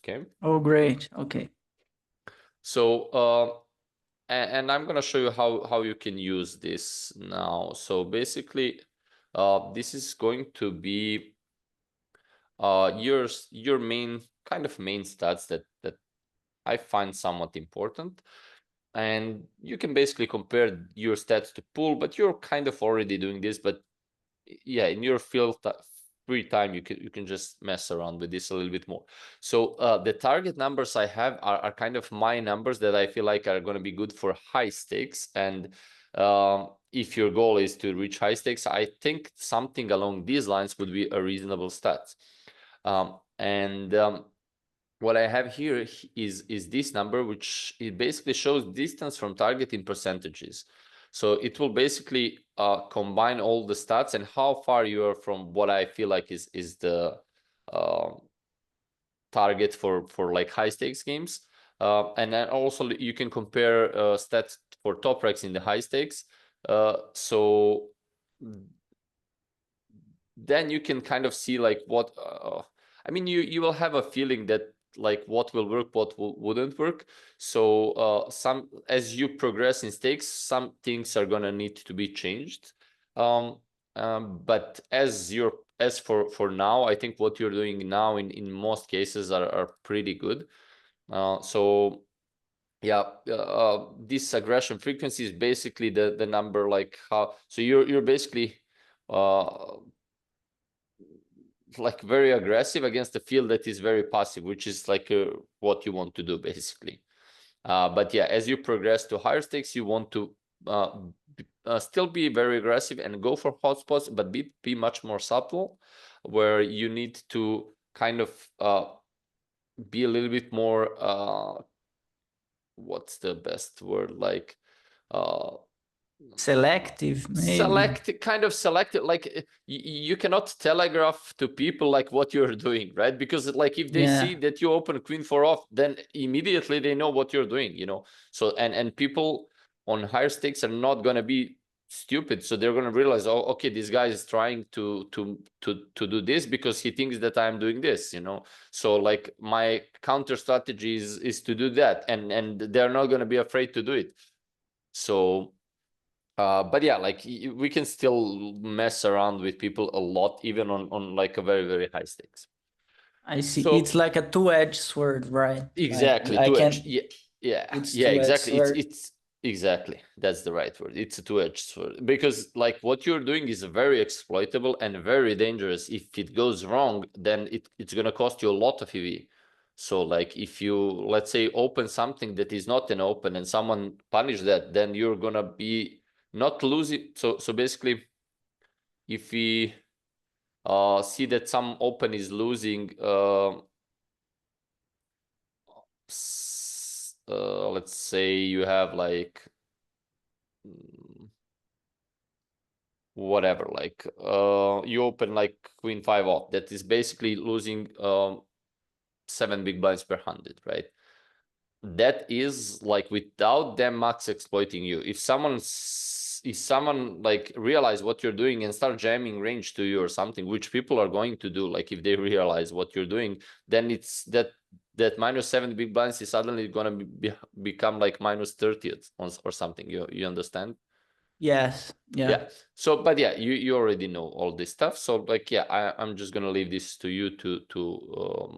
Okay. Oh, great. Okay. So, and I'm gonna show you how you can use this now. So basically, this is going to be your main main stats that I find somewhat important. And you can basically compare your stats to pool, but you're kind of already doing this. But yeah, in your free time, you can just mess around with this a little bit more. So the target numbers I have are kind of my numbers that I feel like are going to be good for high stakes. And if your goal is to reach high stakes, I think something along these lines would be a reasonable stats. What I have here is this number, which it basically shows distance from target in percentages. So it will basically combine all the stats and how far you are from what I feel like is the target for like high stakes games. And then also you can compare stats for top ranks in the high stakes. So then you can kind of see like what I mean, you will have a feeling that like what will work, what wouldn't work. So some as you progress in stakes, some things are gonna need to be changed. But as for now, I think what you're doing now in most cases are pretty good. So yeah, this aggression frequency is basically the number, like how, so you're basically like very aggressive against a field that is very passive, which is like what you want to do basically. But yeah, as you progress to higher stakes, you want to still be very aggressive and go for hotspots, but be much more subtle, where you need to kind of be a little bit more what's the best word, like Selective, maybe. Selective, like you cannot telegraph to people like what you're doing, right? Because like if they see Yeah. that you open queen 4 off, then immediately they know what you're doing, you know. So and people on higher stakes are not going to be stupid, so they're going to realize, oh, okay, this guy is trying to do this because he thinks that I'm doing this, you know. So like my counter strategy is to do that, and they're not going to be afraid to do it. So but yeah, like we can still mess around with people a lot, even on like a very, very high stakes. I see. So It's like a two-edged sword, right? Like exactly, I two-edged. can. Yeah, yeah, It's yeah, two-edged exactly. sword. It's exactly, that's the right word. It's a two-edged sword, because like what you're doing is very exploitable and very dangerous. If it goes wrong, then it's gonna cost you a lot of EV. So like if you, let's say, open something that is not an open and someone punish that, then you're gonna be not losing. So basically, if we see that some open is losing, let's say you have like whatever, like you open like queen 5 off, that is basically losing 7 big blinds per 100, right? That is like without them max exploiting you. If someone like realize what you're doing and start jamming range to you or something, which people are going to do, like if they realize what you're doing, then it's that minus 7 big blinds is suddenly gonna become like minus 30th or something. You understand? Yes. Yeah. Yeah. So, but yeah, you already know all this stuff. So like, yeah, I'm just gonna leave this to you to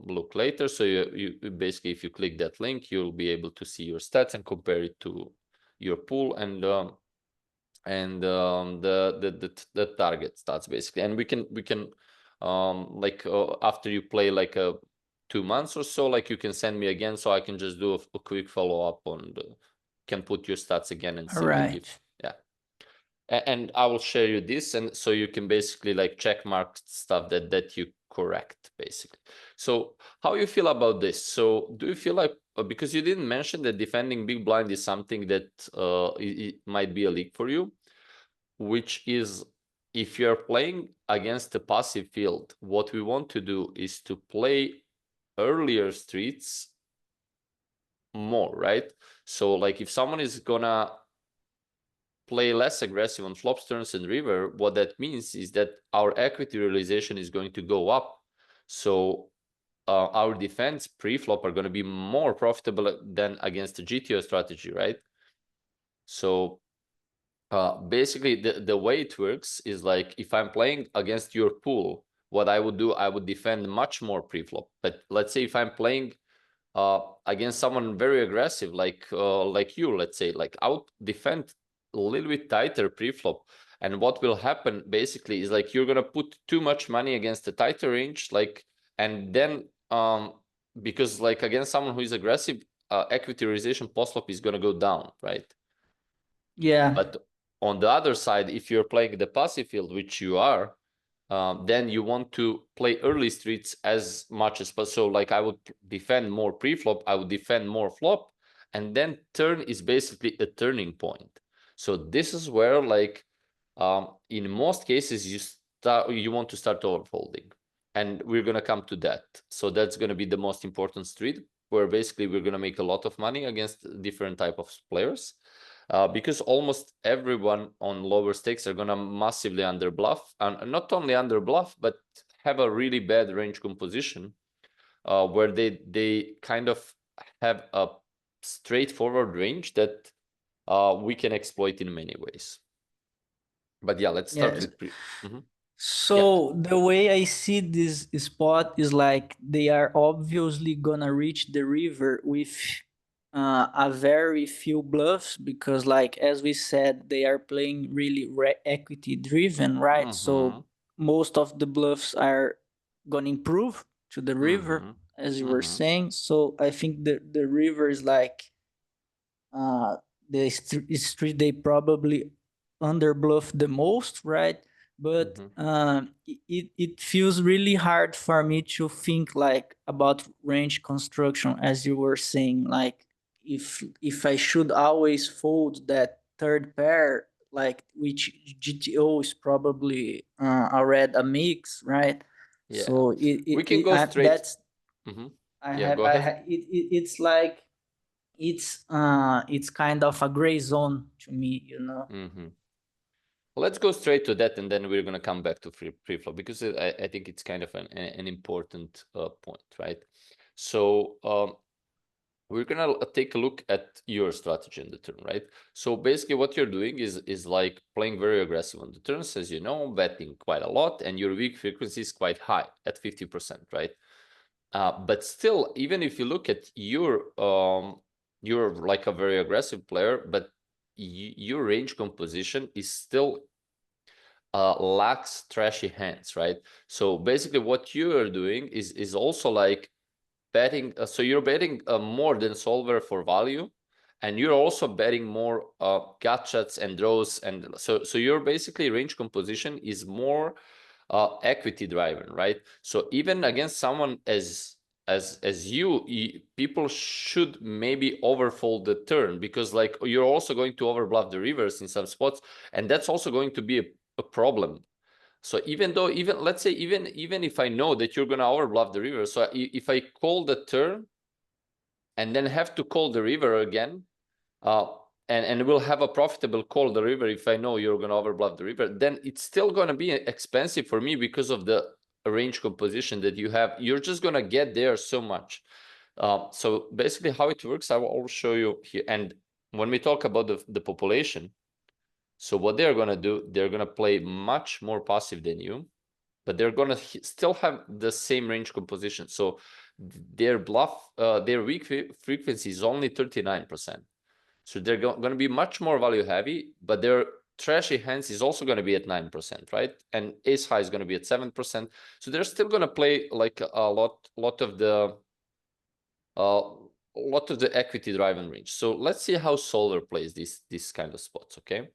look later. So you basically, if you click that link, you'll be able to see your stats and compare it to your pool and the target stats basically. And we can like after you play like 2 months or so, like you can send me again, so I can just do a quick follow up on can put your stats again and All see like if, right. yeah. And I will share you this, and so you can basically like check mark stuff that you correct basically. So how you feel about this? So do you feel like, because you didn't mention that defending big blind is something that it might be a league for you, which is, if you're playing against a passive field, what we want to do is to play earlier streets more, right? So like if someone is gonna play less aggressive on flops, turns, and river, what that means is that our equity realization is going to go up. So our defense pre-flop are going to be more profitable than against the GTO strategy, right? So basically the way it works is like, if I'm playing against your pool, what I would do, I would defend much more pre-flop. But let's say if I'm playing against someone very aggressive, like you, let's say, like I would defend a little bit tighter pre-flop. And what will happen basically is like, you're gonna put too much money against the tighter range, like, and then because like against someone who is aggressive, equity realization post-flop is gonna go down, right? Yeah. But on the other side, if you're playing the passive field, which you are, then you want to play early streets as much as possible. So like I would defend more pre-flop, I would defend more flop, and then turn is basically a turning point. So this is where like in most cases you want to start overfolding, and we're gonna come to that. So that's gonna be the most important street, where basically we're gonna make a lot of money against different type of players. Because almost everyone on lower stakes are gonna massively underbluff, and not only underbluff, but have a really bad range composition, where they kind of have a straightforward range that we can exploit in many ways. But yeah, let's start with So the way I see this spot is like, they are obviously gonna reach the river with a very few bluffs, because like as we said, they are playing really equity driven, right? So most of the bluffs are gonna improve to the river, as you were saying. So I think the river is like the street they probably underbluff the most, right? But it feels really hard for me to think like about range construction, as you were saying, like if I should always fold that third pair, like which GTO is probably already a mix, right? Yeah. So we can go straight. That's it's like it's kind of a gray zone to me, you know. Let's go straight to that, and then we're going to come back to pre-flop, because I think it's kind of an important point, right? So we're going to take a look at your strategy in the turn, right? So basically what you're doing is like playing very aggressive on the turns, as you know, betting quite a lot, and your weak frequency is quite high at 50%, right? But still, even if you look at you're like a very aggressive player, but your range composition is still lacks trashy hands, right? So basically what you are doing is also like betting. So you're betting more than solver for value, and you're also betting more gut shots and draws, and so your basically range composition is more equity driven, right? So even against someone as you, people should maybe overfold the turn, because like you're also going to overbluff the rivers in some spots, and that's also going to be a problem. So even though, let's say even if I know that you're going to overbluff the river, so if I call the turn and then have to call the river again, and we'll have a profitable call the river if I know you're going to overbluff the river, then it's still going to be expensive for me because of the range composition that you have. You're just going to get there so much. So basically how it works, I will show you here. And when we talk about the population, so what they're going to do, they're going to play much more passive than you, but they're going to still have the same range composition. So their their weak frequency is only 39%. So they're going to be much more value heavy, but their trashy hands is also going to be at 9%, right? And ace high is going to be at 7%. So they're still going to play like a lot of the equity driven range. So let's see how Solar plays this kind of spots, okay?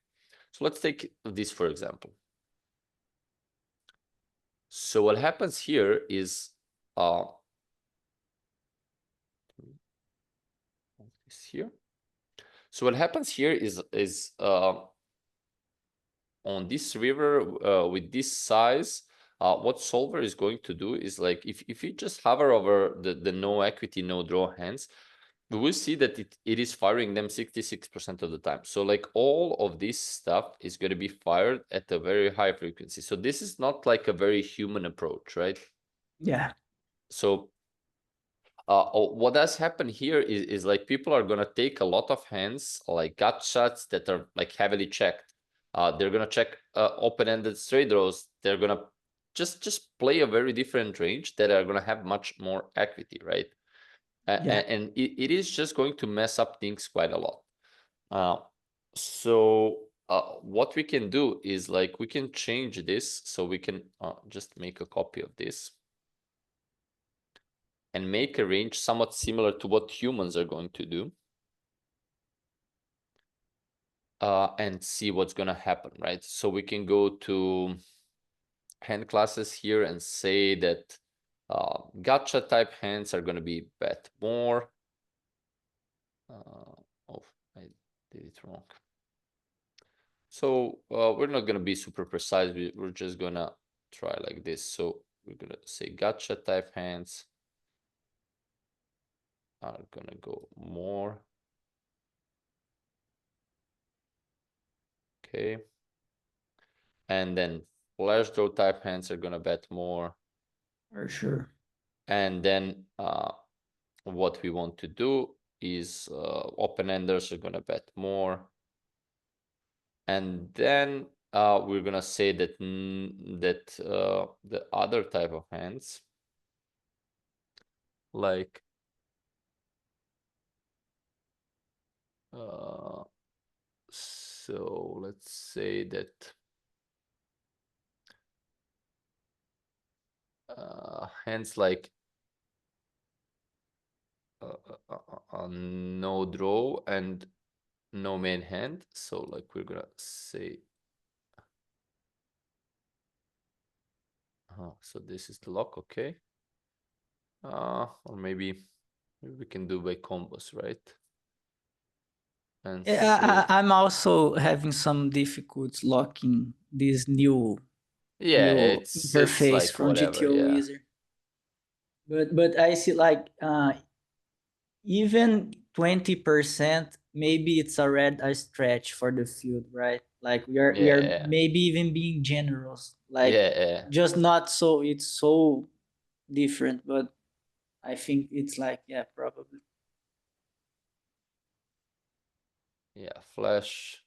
So let's take this for example. So what happens here is here. So what happens here is on this river with this size, what solver is going to do is like, if you just hover over the no equity, no draw hands, we will see that it is firing them 66% of the time. So like all of this stuff is going to be fired at a very high frequency. So this is not like a very human approach, right? Yeah. So What has happened here is like people are gonna take a lot of hands, like gut shots that are like heavily checked. They're gonna check open-ended straight draws. They're gonna just play a very different range that are gonna have much more equity, right? Yeah. And it is just going to mess up things quite a lot. Uh, so what we can do is like we can change this, so we can just make a copy of this and make a range somewhat similar to what humans are going to do. And see what's gonna happen, right? So we can go to hand classes here and say that gotcha type hands are gonna be bet more. Oh, I did it wrong. So we're not gonna be super precise. We're just gonna try like this. So we're gonna say gotcha type hands are gonna go more. Okay. And then flash draw type hands are gonna bet more. For sure. And then what we want to do is open-enders are gonna bet more. And then we're gonna say that the other type of hands, like so let's say that hands like no draw and no main hand. So like we're gonna say, so this is the lock, okay. Or maybe we can do by combos, right? And Yeah, say, I'm also having some difficulties locking this yeah, new it's interface like from whatever, GTO yeah. Wizard. But I see like even 20%, maybe it's already a stretch for the field, right? Like we are Yeah, maybe even being generous, like yeah, just not so it's so different, but I think it's like, yeah, probably. yeah, flash.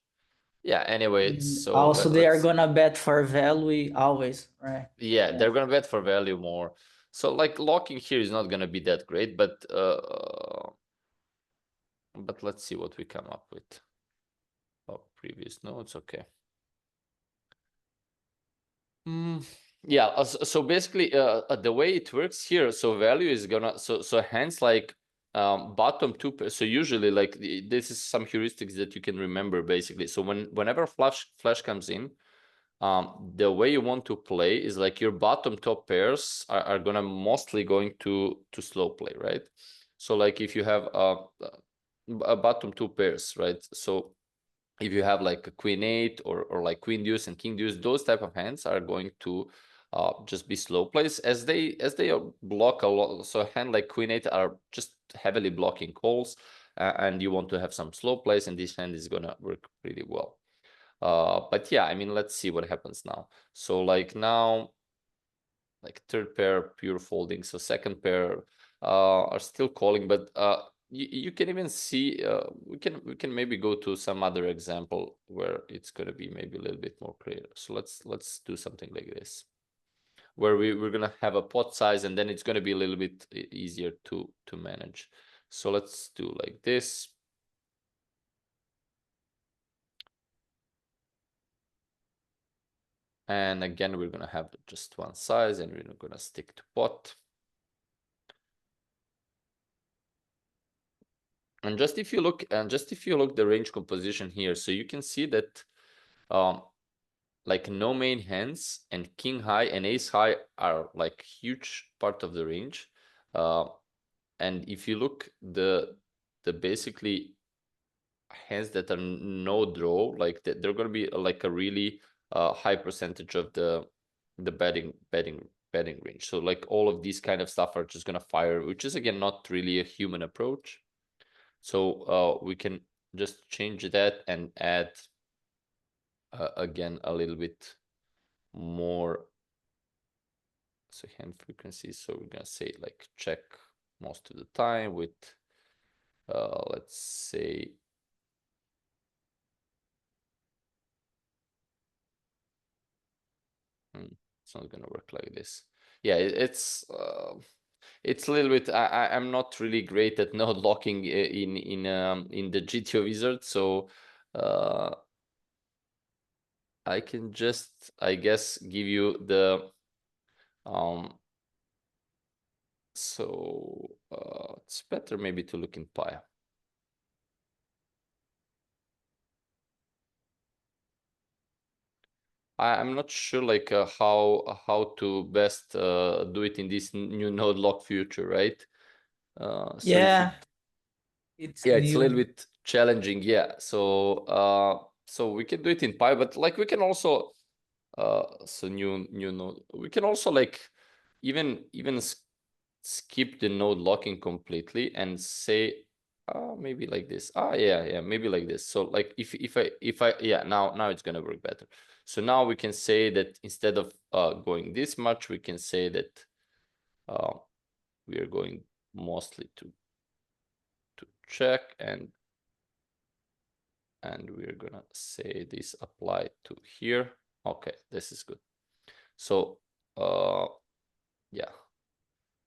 Yeah, anyway, And so also they are let's, gonna bet for value always, right? yeah, Yeah. they're gonna bet for value more. So like locking here is not gonna be that great, but let's see what we come up with. Oh, previous notes, okay. Yeah, so basically the way it works here, so value is gonna, so hands like bottom two so usually like this is some heuristics that you can remember basically. So whenever flash comes in, the way you want to play is like your bottom top pairs are gonna mostly going to slow play, right? So like if you have a bottom two pairs, right? So if you have like a queen eight or like queen deuce and king deuce, those type of hands are going to just be slow plays as they block a lot. So a hand like queen eight are just heavily blocking calls, and you want to have some slow plays, and this hand is gonna work pretty well. But yeah, I mean, let's see what happens now. So like now, like third pair pure folding, so second pair are still calling, but you can even see we can maybe go to some other example where it's going to be maybe a little bit more clear. So let's do something like this, where we're going to have a pot size, and then it's going to be a little bit easier to manage. So let's do like this. And again, we're going to have just one size, and we're going to stick to pot. And just if you look the range composition here, so you can see that like no main hands and king high and ace high are like huge part of the range. And if you look the basically hands that are no draw, like they're going to be like a really high percentage of the betting range. So like all of these kind of stuff are just going to fire, which is again not really a human approach. So we can just change that and add again a little bit more. So hand frequency. So we're gonna say like check most of the time with, let's say, it's not gonna work like this. Yeah, it's a little bit. I'm not really great at node locking in the GTO wizard, so I can just, I guess, give you the so it's better maybe to look in Pi. I'm not sure like how to best do it in this new node lock future, right? So if Yeah, it, it's yeah, it's a little new. bit challenging, yeah. So we can do it in Pi, but like we can also so new node, we can also like even skip the node locking completely and say maybe like this. Yeah, maybe like this. So like if I yeah, now it's gonna work better. So now we can say that instead of going this much, we can say that we are going mostly to check, and we're gonna say this apply to here. Okay, this is good. So yeah.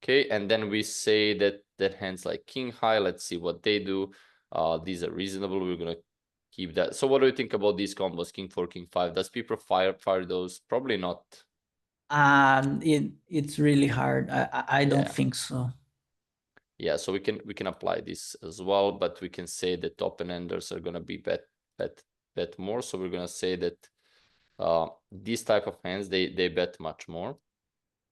Okay, and then we say that hands like king high, let's see what they do. These are reasonable, we're gonna keep that. So what do you think about these combos, king 4, king 5? Does people fire those? Probably not. It's really hard. I don't Yeah. think so. Yeah, so we can apply this as well, but we can say that open enders are gonna be bet more. So we're gonna say that these type of hands they bet much more.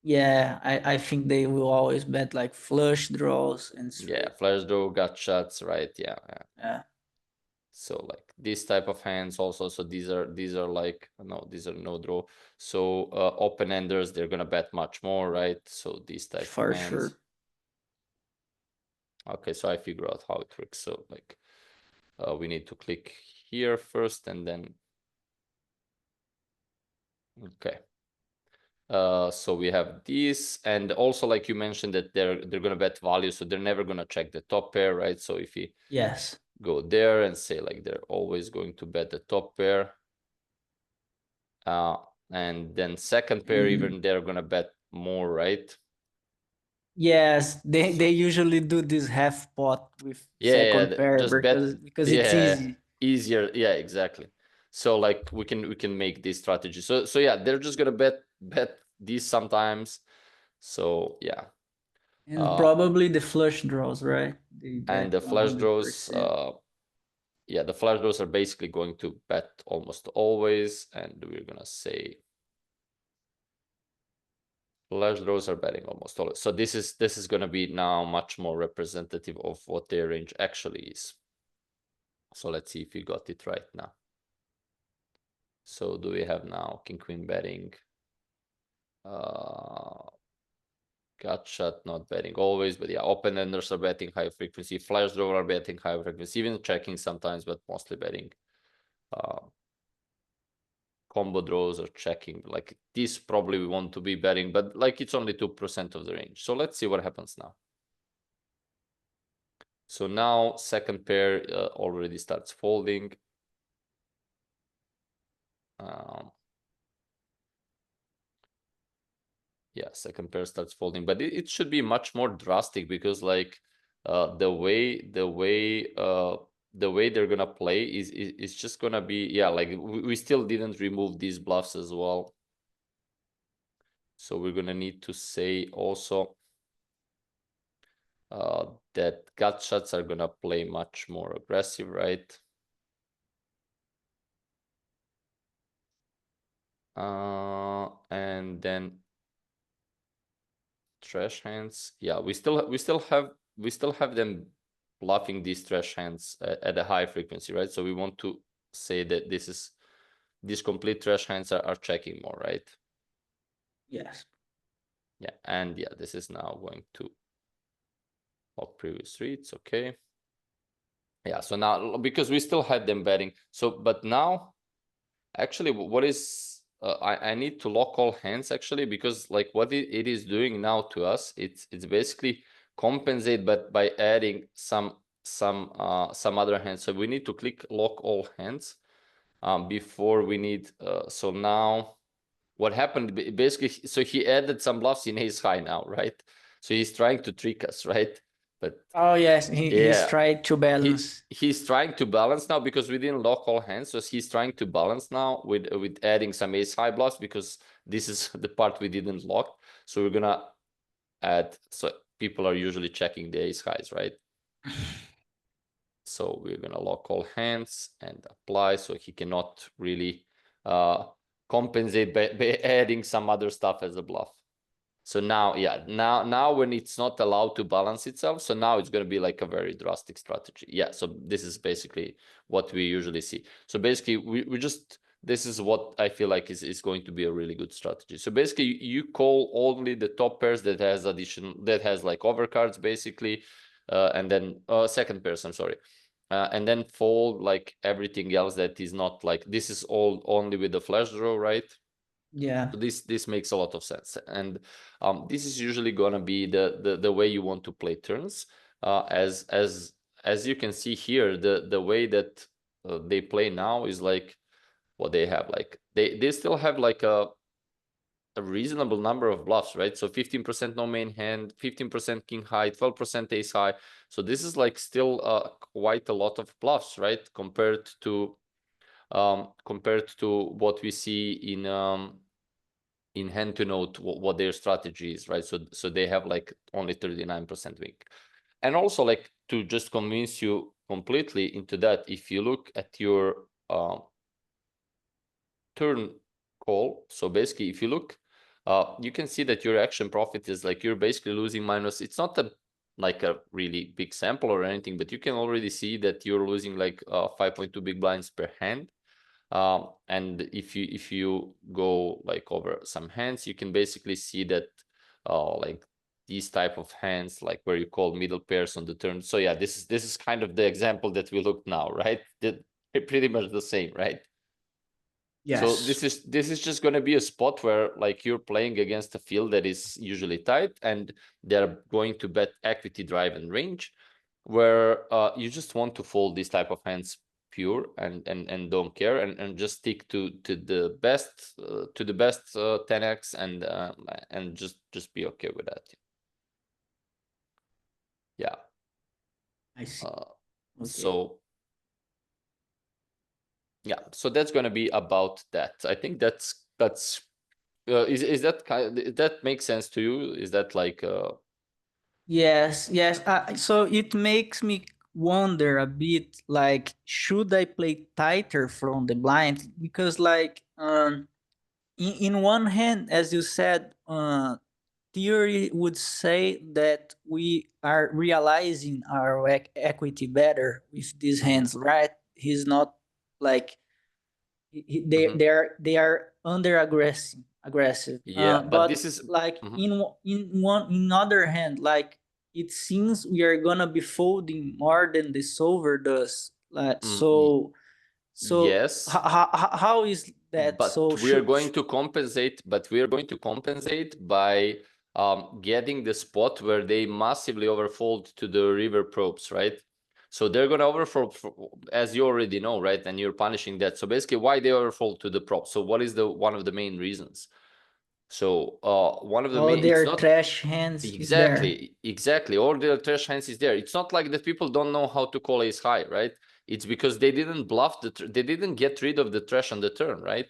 Yeah, I think they will always bet like flush draws and Yeah, straight. flash draw, gut shots, right? Yeah. Yeah, So like this type of hands also. So these are like, no, these are no draw. So open enders, they're gonna bet much more, right? So these type of for hands. sure. Okay, so I figure out how it works. So like we need to click here first and then okay. So we have these, and also like you mentioned that they're gonna bet value, so they're never gonna check the top pair, right? So if you Yes. go there and say like they're always going to bet the top pair, and then second pair, even they're gonna bet more, right? Yes, they usually do this half pot with second pair Just bet, because it's yeah, easy. easier, yeah, exactly. So like we can make this strategy. So yeah, they're just gonna bet these sometimes. So yeah, And probably the flush draws, right? They and bet the flush draws, 100%. yeah, the flush draws are basically going to bet almost always, and we're gonna say flush draws are betting almost always. So this is gonna be now much more representative of what their range actually is. So let's see if we got it right now. So do we have now king queen betting? Gut shot not betting always, but yeah, open enders are betting high frequency, flash draw are betting high frequency, even checking sometimes, but mostly betting. Combo draws are checking. Like this probably we want to be betting, but like it's only 2% of the range. So let's see what happens now. So now second pair already starts folding. Yeah, second pair starts folding, but it should be much more drastic because like the way they're gonna play is just gonna be, yeah, like we still didn't remove these bluffs as well. So we're gonna need to say also that gut shots are gonna play much more aggressive, right? And then trash hands, yeah, we still have them bluffing these trash hands at a high frequency, right? So we want to say that these complete trash hands are checking more, right? Yes. Yeah, and yeah, this is now going to previous reads, okay. Yeah, so now because we still had them betting, so but now actually what is I need to lock all hands actually, because like what it is doing now to us, it's basically compensate, but by adding some other hands. So we need to click lock all hands before we need. So now what happened basically? So he added some bluffs in ace high now, right? So he's trying to trick us, right? But Oh yes, he's yeah, trying to balance. he's trying to balance now because we didn't lock all hands. So he's trying to balance now with adding some ace high bluffs, because this is the part we didn't lock. So we're gonna add. So people are usually checking the ace highs, right? So we're gonna lock all hands and apply. So he cannot really compensate by adding some other stuff as a bluff. So now, yeah, now when it's not allowed to balance itself, so now it's going to be like a very drastic strategy. Yeah, so this is basically what we usually see. So basically, we just, this is what I feel like is going to be a really good strategy. So basically, you call only the top pairs that has like overcards, basically, and then second pairs, I'm sorry. And then fold like everything else that is not like, this is all only with the flash draw, right? Yeah. So this makes a lot of sense, and this is usually gonna be the way you want to play turns. As you can see here, the way that they play now is like what they have. Like they still have like a reasonable number of bluffs, right? So 15% no main hand, 15% king high, 12% ace high. So this is like still quite a lot of bluffs, right? Compared to what we see in hand to note what their strategy is, right? So they have like only 39% win. And also, like, to just convince you completely into that, if you look at your turn call, so basically if you look, you can see that your action profit is like, you're basically losing minus, it's not like a really big sample or anything, but you can already see that you're losing like 5.2 big blinds per hand. And if you go like over some hands, you can basically see that like these type of hands, like where you call middle pairs on the turn. So yeah, this is kind of the example that we look now, right? That pretty much the same, right? So Yes. this is just going to be a spot where like you're playing against a field that is usually tight, and they're going to bet equity, drive, and range, where you just want to fold these type of hands pure and don't care, and just stick to the best 10x, and just be okay with that. Yeah. I see. Okay. So yeah, so that's going to be about that. I think that's is that that makes sense to you? Is that like Yes, yes. So it makes me wonder a bit, like, should I play tighter from the blind? Because, like, in one hand, as you said, theory would say that we are realizing our equity better with these hands, right? He's not like mhm. they are under aggressive. Yeah, but But this is like mhm, in other hand, like, it seems we are gonna be folding more than the solver does. Like, so yes, how is that? but So we are going to compensate. But we are going to compensate by getting the spot where they massively overfold to the river probes, right? So they're gonna overfold, as you already know, right? And you're punishing that. So basically, why they overfold to the prop? So what is the one of the main reasons? So one of the all main, it's their not trash hands is there. exactly all the trash hands is there. It's not like that people don't know how to call ace high, right? It's because they didn't bluff they didn't get rid of the trash on the turn, right?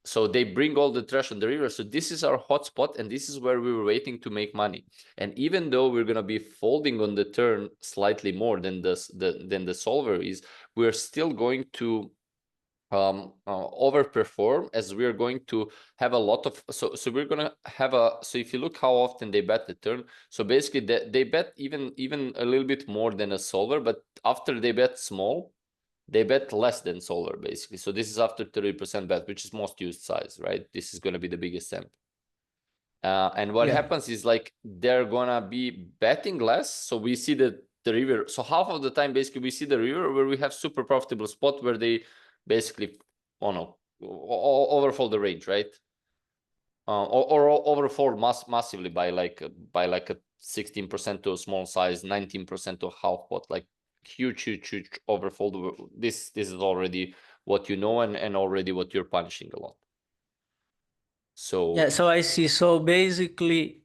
So they bring all the trash on the river. So this is our hot spot, and this is where we were waiting to make money. And even though we're gonna be folding on the turn slightly more than than the solver is, we're still going to overperform, as we're going to have a lot of, so we're gonna have so if you look how often they bet the turn, so basically they bet even a little bit more than a solver, but after they bet small, they bet less than solver, basically. So this is after 30% bet, which is most used size, right? This is going to be the biggest sample. And what Yeah. happens is like they're gonna be betting less. So we see the river. So half of the time, basically, we see the river where we have super profitable spot where they basically, oh no, overfold the range, right? Or overfold massively by like a 16% to a small size, 19% to a half pot, like huge overfold. This is already what you know, and already what you're punishing a lot. So Yeah, so I see. So basically,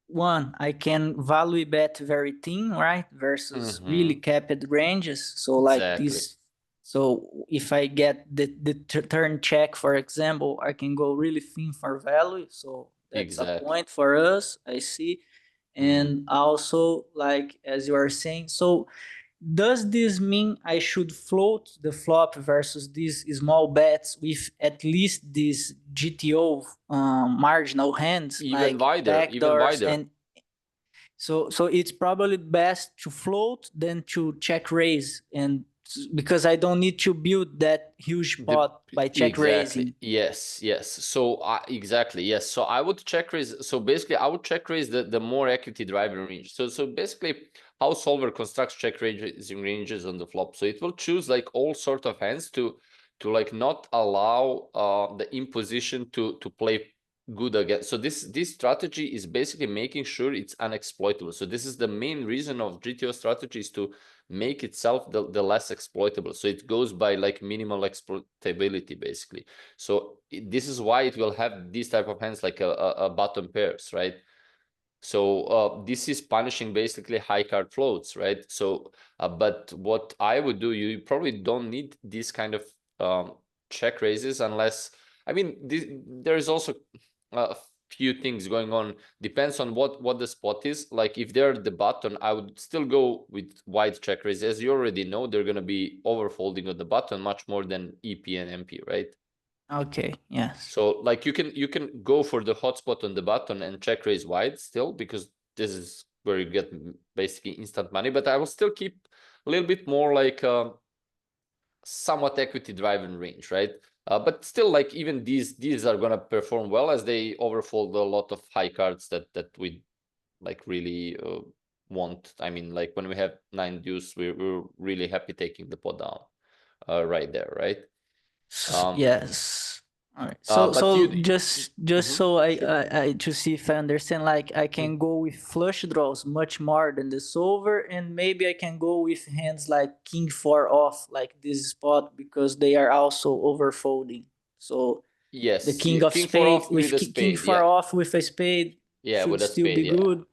one, I can value bet very thin, right? Versus really capped ranges. So like exactly, this. So if I get the turn check, for example, I can go really thin for value. So that's a exactly. point for us, I see. And also, like as you are saying, so does this mean I should float the flop versus these small bets with at least these GTO marginal hands Even like wider, even backdoors? wider. And so it's probably best to float than to check raise, and because I don't need to build that huge pot by check Exactly. raising. Yes. So exactly, yes. So I would check raise. So basically, I would check raise the more equity driver range. So basically, how solver constructs check raising ranges on the flop. So it will choose like all sort of hands to like not allow the imposition to play good again. So this strategy is basically making sure it's unexploitable. So this is the main reason of GTO strategy, is to make itself the less exploitable. So it goes by like minimal exploitability basically. So this is why it will have these type of hands like a bottom pairs, right? So this is punishing basically high card floats, right? So but what I would do, you probably don't need this kind of check raises unless, I mean, there is also a few things going on. Depends on what the spot is. Like if they're the button, I would still go with wide check raise. As you already know, they're going to be overfolding on the button much more than EP and MP, right? Okay, yes. So like you can go for the hotspot on the button and check raise wide still, because this is where you get basically instant money. But I will still keep a little bit more like somewhat equity driven range, right? But still, like even these are gonna perform well, as they overfold a lot of high cards that we like really want. I mean, like when we have 9 deuce, we're really happy taking the pot down right there, right? Yes. All right. So But you, just so sure. I to see if I understand, like I can go with flush draws much more than the solver, and maybe I can go with hands like king four off, like this spot, because they are also overfolding. So the Yes, king of king four spade off with with a king spade. four Yeah, off with a spade yeah, should with a still spade. be Yeah, good.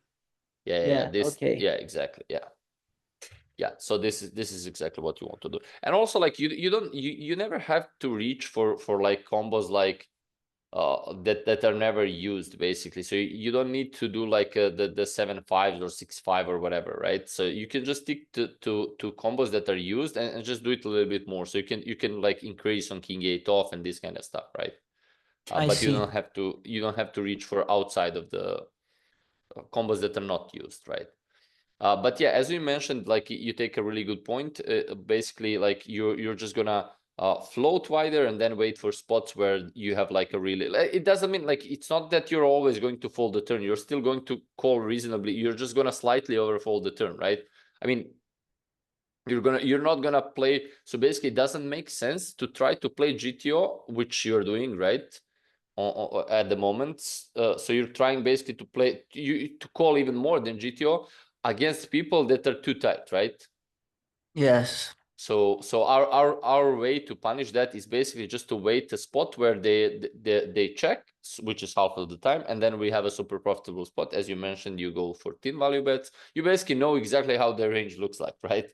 yeah. Yeah. This, Okay. yeah, exactly. Yeah. So this is exactly what you want to do. And also, like you don't you never have to reach for like combos like that are never used basically. So you don't need to do like the 7-5 or 6-5 or whatever, right? So you can just stick to combos that are used, and just do it a little bit more. So you can like increase on king 8 off and this kind of stuff, right? I But see. you don't have to reach for outside of the combos that are not used, right? But yeah, as you mentioned, like you take a really good point. Basically, like you're just gonna float wider and then wait for spots where you have like a really. It doesn't mean like it's not that you're always going to fold the turn. You're still going to call reasonably. You're just gonna slightly overfold the turn, right? I mean, you're not gonna play. So basically, it doesn't make sense to try to play GTO, which you're doing, right? At the moment. So you're trying basically to play to call even more than GTO against people that are too tight, right? Yes. So our way to punish that is basically just to wait a spot where they check, which is half of the time, and then we have a super profitable spot. As you mentioned, you go for 10 value bets. You basically know exactly how their range looks like, right?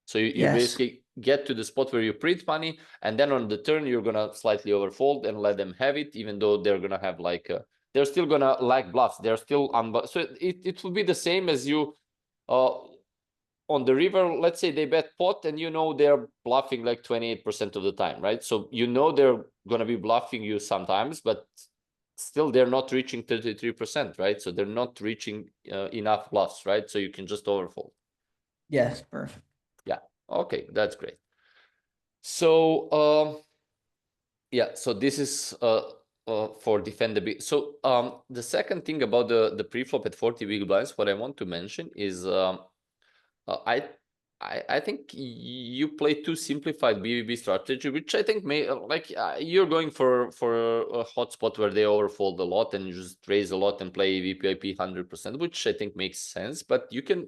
So you Yes. basically get to the spot where you print money, and then on the turn you're gonna slightly overfold and let them have it, even though they're gonna have like they're still gonna lack bluffs. They're still so it will be the same as you uh on the river. Let's say they bet pot, and you know they're bluffing like 28% of the time, right? So you know they're gonna be bluffing you sometimes, but still they're not reaching 33%, right? So they're not reaching enough bluffs, right? So you can just overfold. Yes. Perfect. Yeah. Okay, that's great. So yeah, so this is for defendability. So the second thing about the preflop at 40 big blinds, what I want to mention is uh, I I think you play too simplified BBB strategy, which I think may like you're going for a hotspot where they overfold a lot and you just raise a lot and play VPIP 100%, which I think makes sense. But you can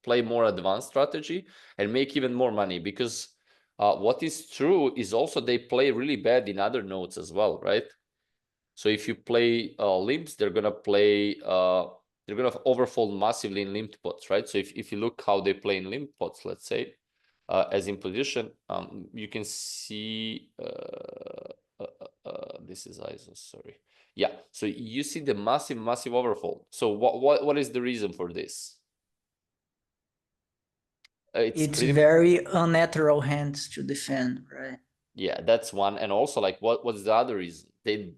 play more advanced strategy and make even more money, because what is true is also they play really bad in other nodes as well, right? So if you play limps, they're gonna play they're gonna overfold massively in limped pots, right? So if you look how they play in limp pots, let's say, as in position, you can see this is ISO, sorry. Yeah, so you see the massive overfold. So what is the reason for this? It's It's pretty very unnatural hands to defend, right? Yeah, that's one. And also, like, what's the other reason? They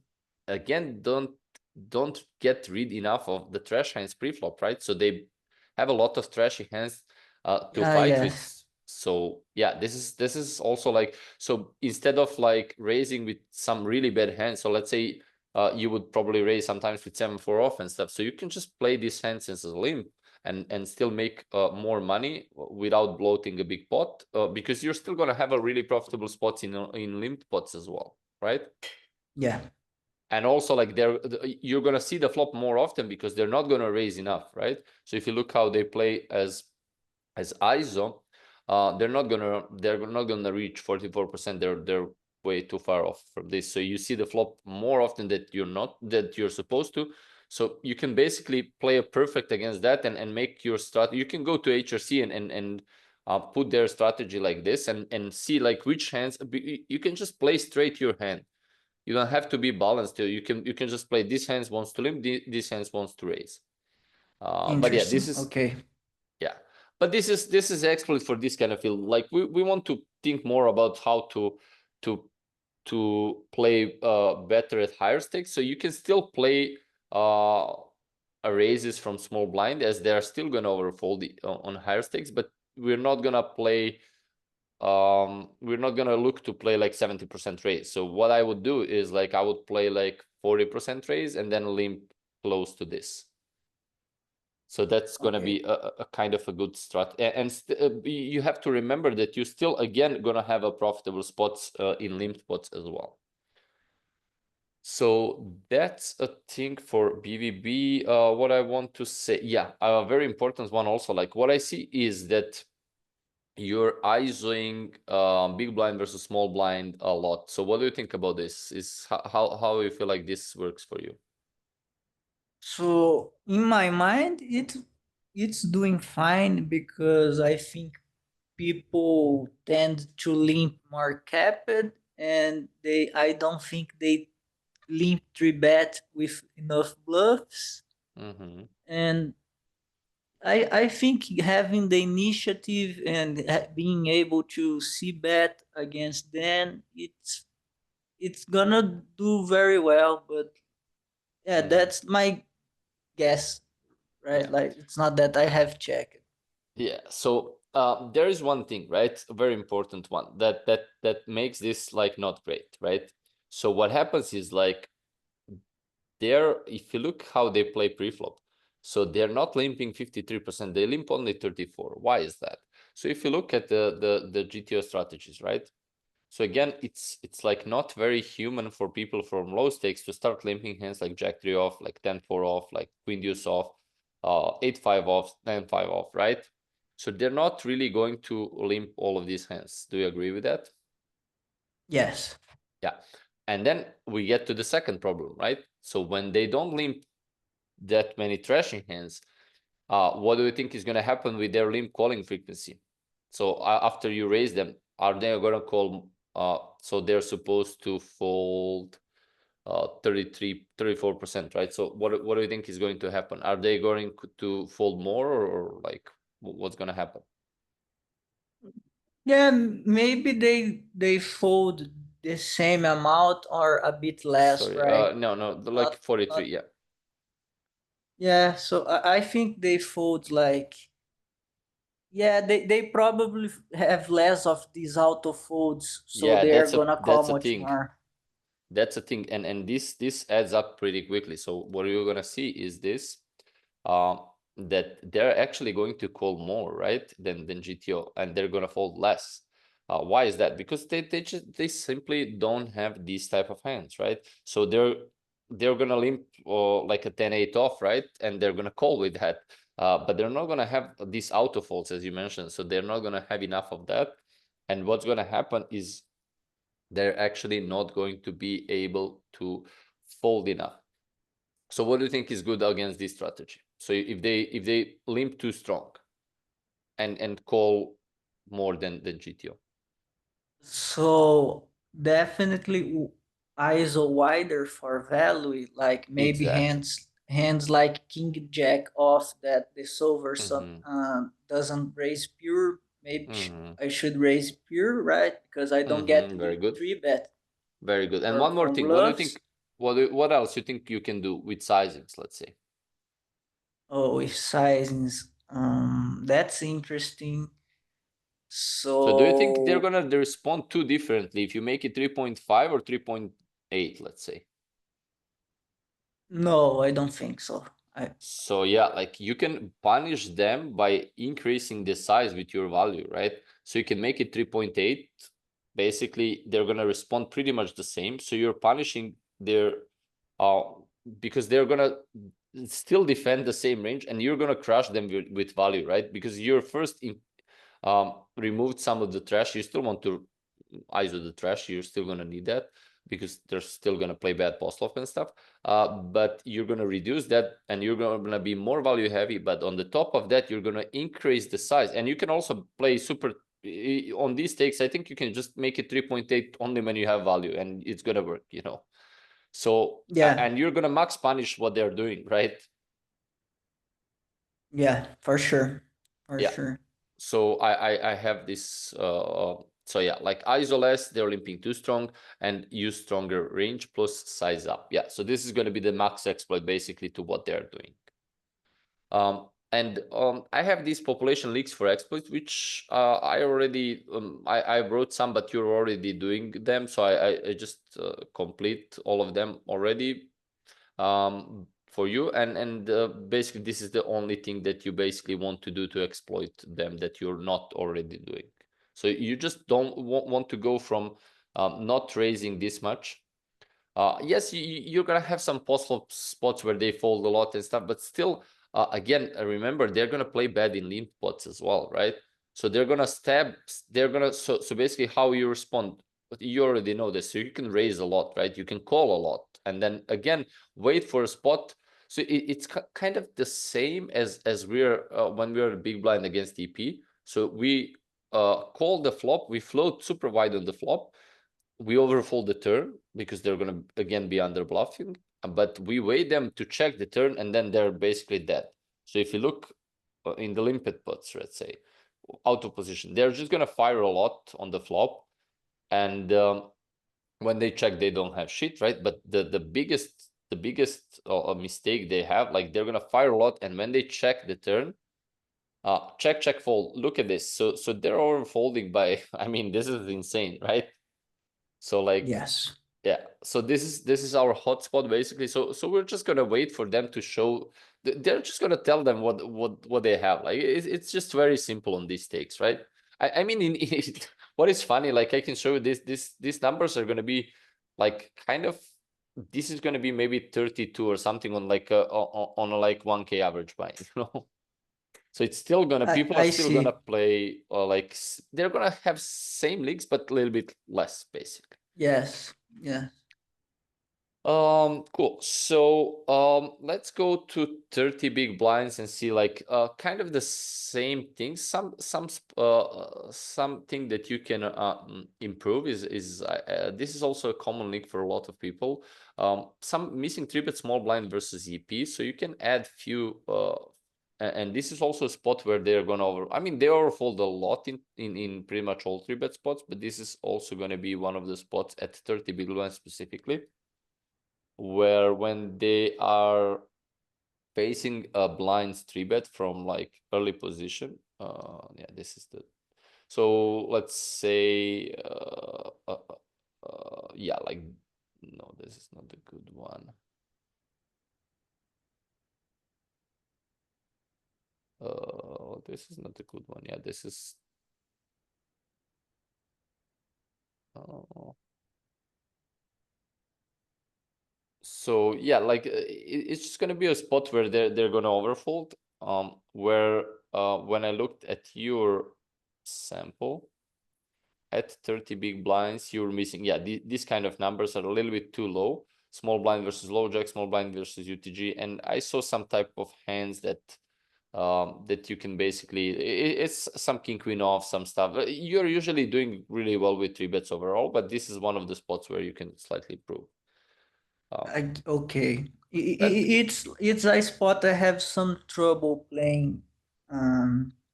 again don't get rid enough of the trash hands pre-flop, right? So they have a lot of trashy hands to Ah, fight with. yes. So yeah, this is also like, so instead of like raising with some really bad hands, so let's say you would probably raise sometimes with 7-4 off and stuff. So you can just play these hands as a limp and still make more money without bloating a big pot, because you're still going to have a really profitable spots in limped pots as well, right? Yeah. And also, like, you're going to see the flop more often because they're not going to raise enough, right? So if you look how they play as ISO, they're not gonna reach 44%. They're way too far off from this. So you see the flop more often that you're supposed to. So you can basically play a perfect against that and make your strat. You can go to HRC and put their strategy like this and see like which hands. You can just play straight your hand. You don't have to be balanced. You can just play this hands wants to limp, this hands wants to raise. But yeah, this Interesting. is Okay. yeah, but this is exploit for this kind of field. Like we want to think more about how to play better at higher stakes. So you can still play raises from small blind, as they are still gonna overfold on higher stakes, but we're not gonna play we're not gonna look to play like 70% raise. So what I would do is like I would play like 40% raise and then limp close to this. So that's going to Okay. be a kind of a good strat. And you have to remember that you still, again, going to have a profitable spots in limped spots as well. So that's a thing for BVB. What I want to say, yeah, a very important one also, like what I see is that you're ISOing big blind versus small blind a lot. So what do you think about this? Is how you feel like this works for you? So in my mind, it's doing fine because I think people tend to limp more capped, and they I don't think they limp three bet with enough bluffs. Mm-hmm. And I think having the initiative and being able to see bet against them, it's gonna do very well. But yeah, Mm-hmm. that's my guess, right? Yeah. Like it's not that I have checked. Yeah, so there is one thing, right? A very important one that makes this like not great, right? So what happens is like if you look how they play preflop, so they're not limping 53%, they limp only 34. Why is that? So if you look at the GTO strategies, right? So again, it's like not very human for people from low stakes to start limping hands like Jack 3 off, like 10-4 off, like Queen Deuce off, 8-5 off, 9-5 off, right? So they're not really going to limp all of these hands. Do you agree with that? Yes. Yeah. And then we get to the second problem, right? So when they don't limp that many trashing hands, what do you think is going to happen with their limp calling frequency? So after you raise them, are they going to call? So they're supposed to fold 34%, right? So what do you think is going to happen? Are they going to fold more, or like what's going to happen? Yeah, maybe they fold the same amount or a bit less, Sorry, right? no, like Not 43, not yeah. Yeah, so I think they fold like, yeah, they probably have less of these auto folds, so Yeah, they're gonna call that's a much thing. more. That's a thing, and this adds up pretty quickly. So what you're gonna see is this. that they're actually going to call more, right, than GTO, and they're gonna fold less. Why is that? Because they simply don't have these type of hands, right? So they're gonna limp or like a 10-8 off, right? And they're gonna call with that. But they're not gonna have these auto folds, as you mentioned. So they're not gonna have enough of that. And what's gonna happen is they're actually not going to be able to fold enough. So what do you think is good against this strategy? So if they limp too strong and call more than GTO. So definitely ISO wider for value, like maybe Exactly. hands like King Jack off that the solver Mm-hmm. doesn't raise pure. Maybe Mm-hmm. I should raise pure, right? Because I don't get Mm-hmm. to Very good. three bet Very good. And one more from thing. What do you think? bluffs. What else you think you can do with sizings? Let's say. Oh, with sizings. That's interesting. So do you think they're So gonna respond too differently if you make it 3.5 or 3.8? Let's say. no, I don't think so. I So yeah, like you can punish them by increasing the size with your value, right? So you can make it 3.8. Basically, they're gonna respond pretty much the same. So you're punishing their uh because they're gonna still defend the same range and you're gonna crush them with value, right? Because you're first in removed some of the trash. You still want to ISO the trash. You're still gonna need that because they're still gonna play bad post flop and stuff. But you're gonna reduce that, and you're gonna be more value heavy. But on the top of that, you're gonna increase the size, and you can also play super. On these stakes, I think you can just make it 3.8 only when you have value, and it's gonna work. So yeah, and you're gonna max punish what they're doing, right? yeah, for sure. For Yeah. sure. So I have this so yeah, like ISO less, they're limping too strong, and use stronger range plus size up. Yeah, so this is going to be the max exploit basically to what they're doing. And I have these population leaks for exploits, which I already I wrote some, but you're already doing them, so I just complete all of them already for you, and basically this is the only thing that you basically want to do to exploit them that you're not already doing. So you just don't want to go from not raising this much. Yes, you're gonna have some possible spots where they fold a lot and stuff, but still, again, remember they're gonna play bad in limp pots as well, right? So they're gonna stab. They're gonna so basically how you respond. But you already know this, so you can raise a lot, right? You can call a lot, and then again wait for a spot. So it's kind of the same as we're when we're big blind against EP. So we call the flop, we float super wide on the flop, we overfold the turn because they're going to again be under bluffing, but we wait them to check the turn and then they're basically dead. So if you look in the limpet pots, let's say out of position, they're just going to fire a lot on the flop, and when they check they don't have shit, right? But the biggest mistake they have, like they're going to fire a lot, and when they check the turn, check fold, look at this. So they're overfolding by I mean, this is insane, right? So like, Yes. yeah, so this is our hotspot basically. So we're just gonna wait for them to show. They're just gonna tell them what they have. Like it's just very simple on these stakes, right? I mean, what is funny, like I can show you these numbers are gonna be like kind of. This is gonna be maybe 32 or something on like on a like 1K average buy, you know. So it's still gonna, people are I still gonna see. play like they're gonna have same leagues but a little bit less basically. Yes. Yeah. Cool. So, let's go to 30 big blinds and see like kind of the same thing. Something that you can improve is this is also a common link for a lot of people. Some missing three bet small blind versus EP. So you can add few and this is also a spot where they're gonna I mean, they overfold a lot in pretty much all three bet spots, but this is also gonna be one of the spots at 30 big blinds specifically, where when they are facing a blind three bet from like early position, yeah, this is the, so let's say yeah, like, no, this is not a good one. This is not a good one. Yeah, this is. So yeah, like it's just gonna be a spot where they're gonna overfold. Where when I looked at your sample at 30 big blinds, you're missing. Yeah, these kind of numbers are a little bit too low. Small blind versus low jack, small blind versus UTG, and I saw some type of hands that that you can basically. It's some king queen off, some stuff. You're usually doing really well with 3 bets overall, but this is one of the spots where you can slightly improve. Okay. But It's a spot I have some trouble playing.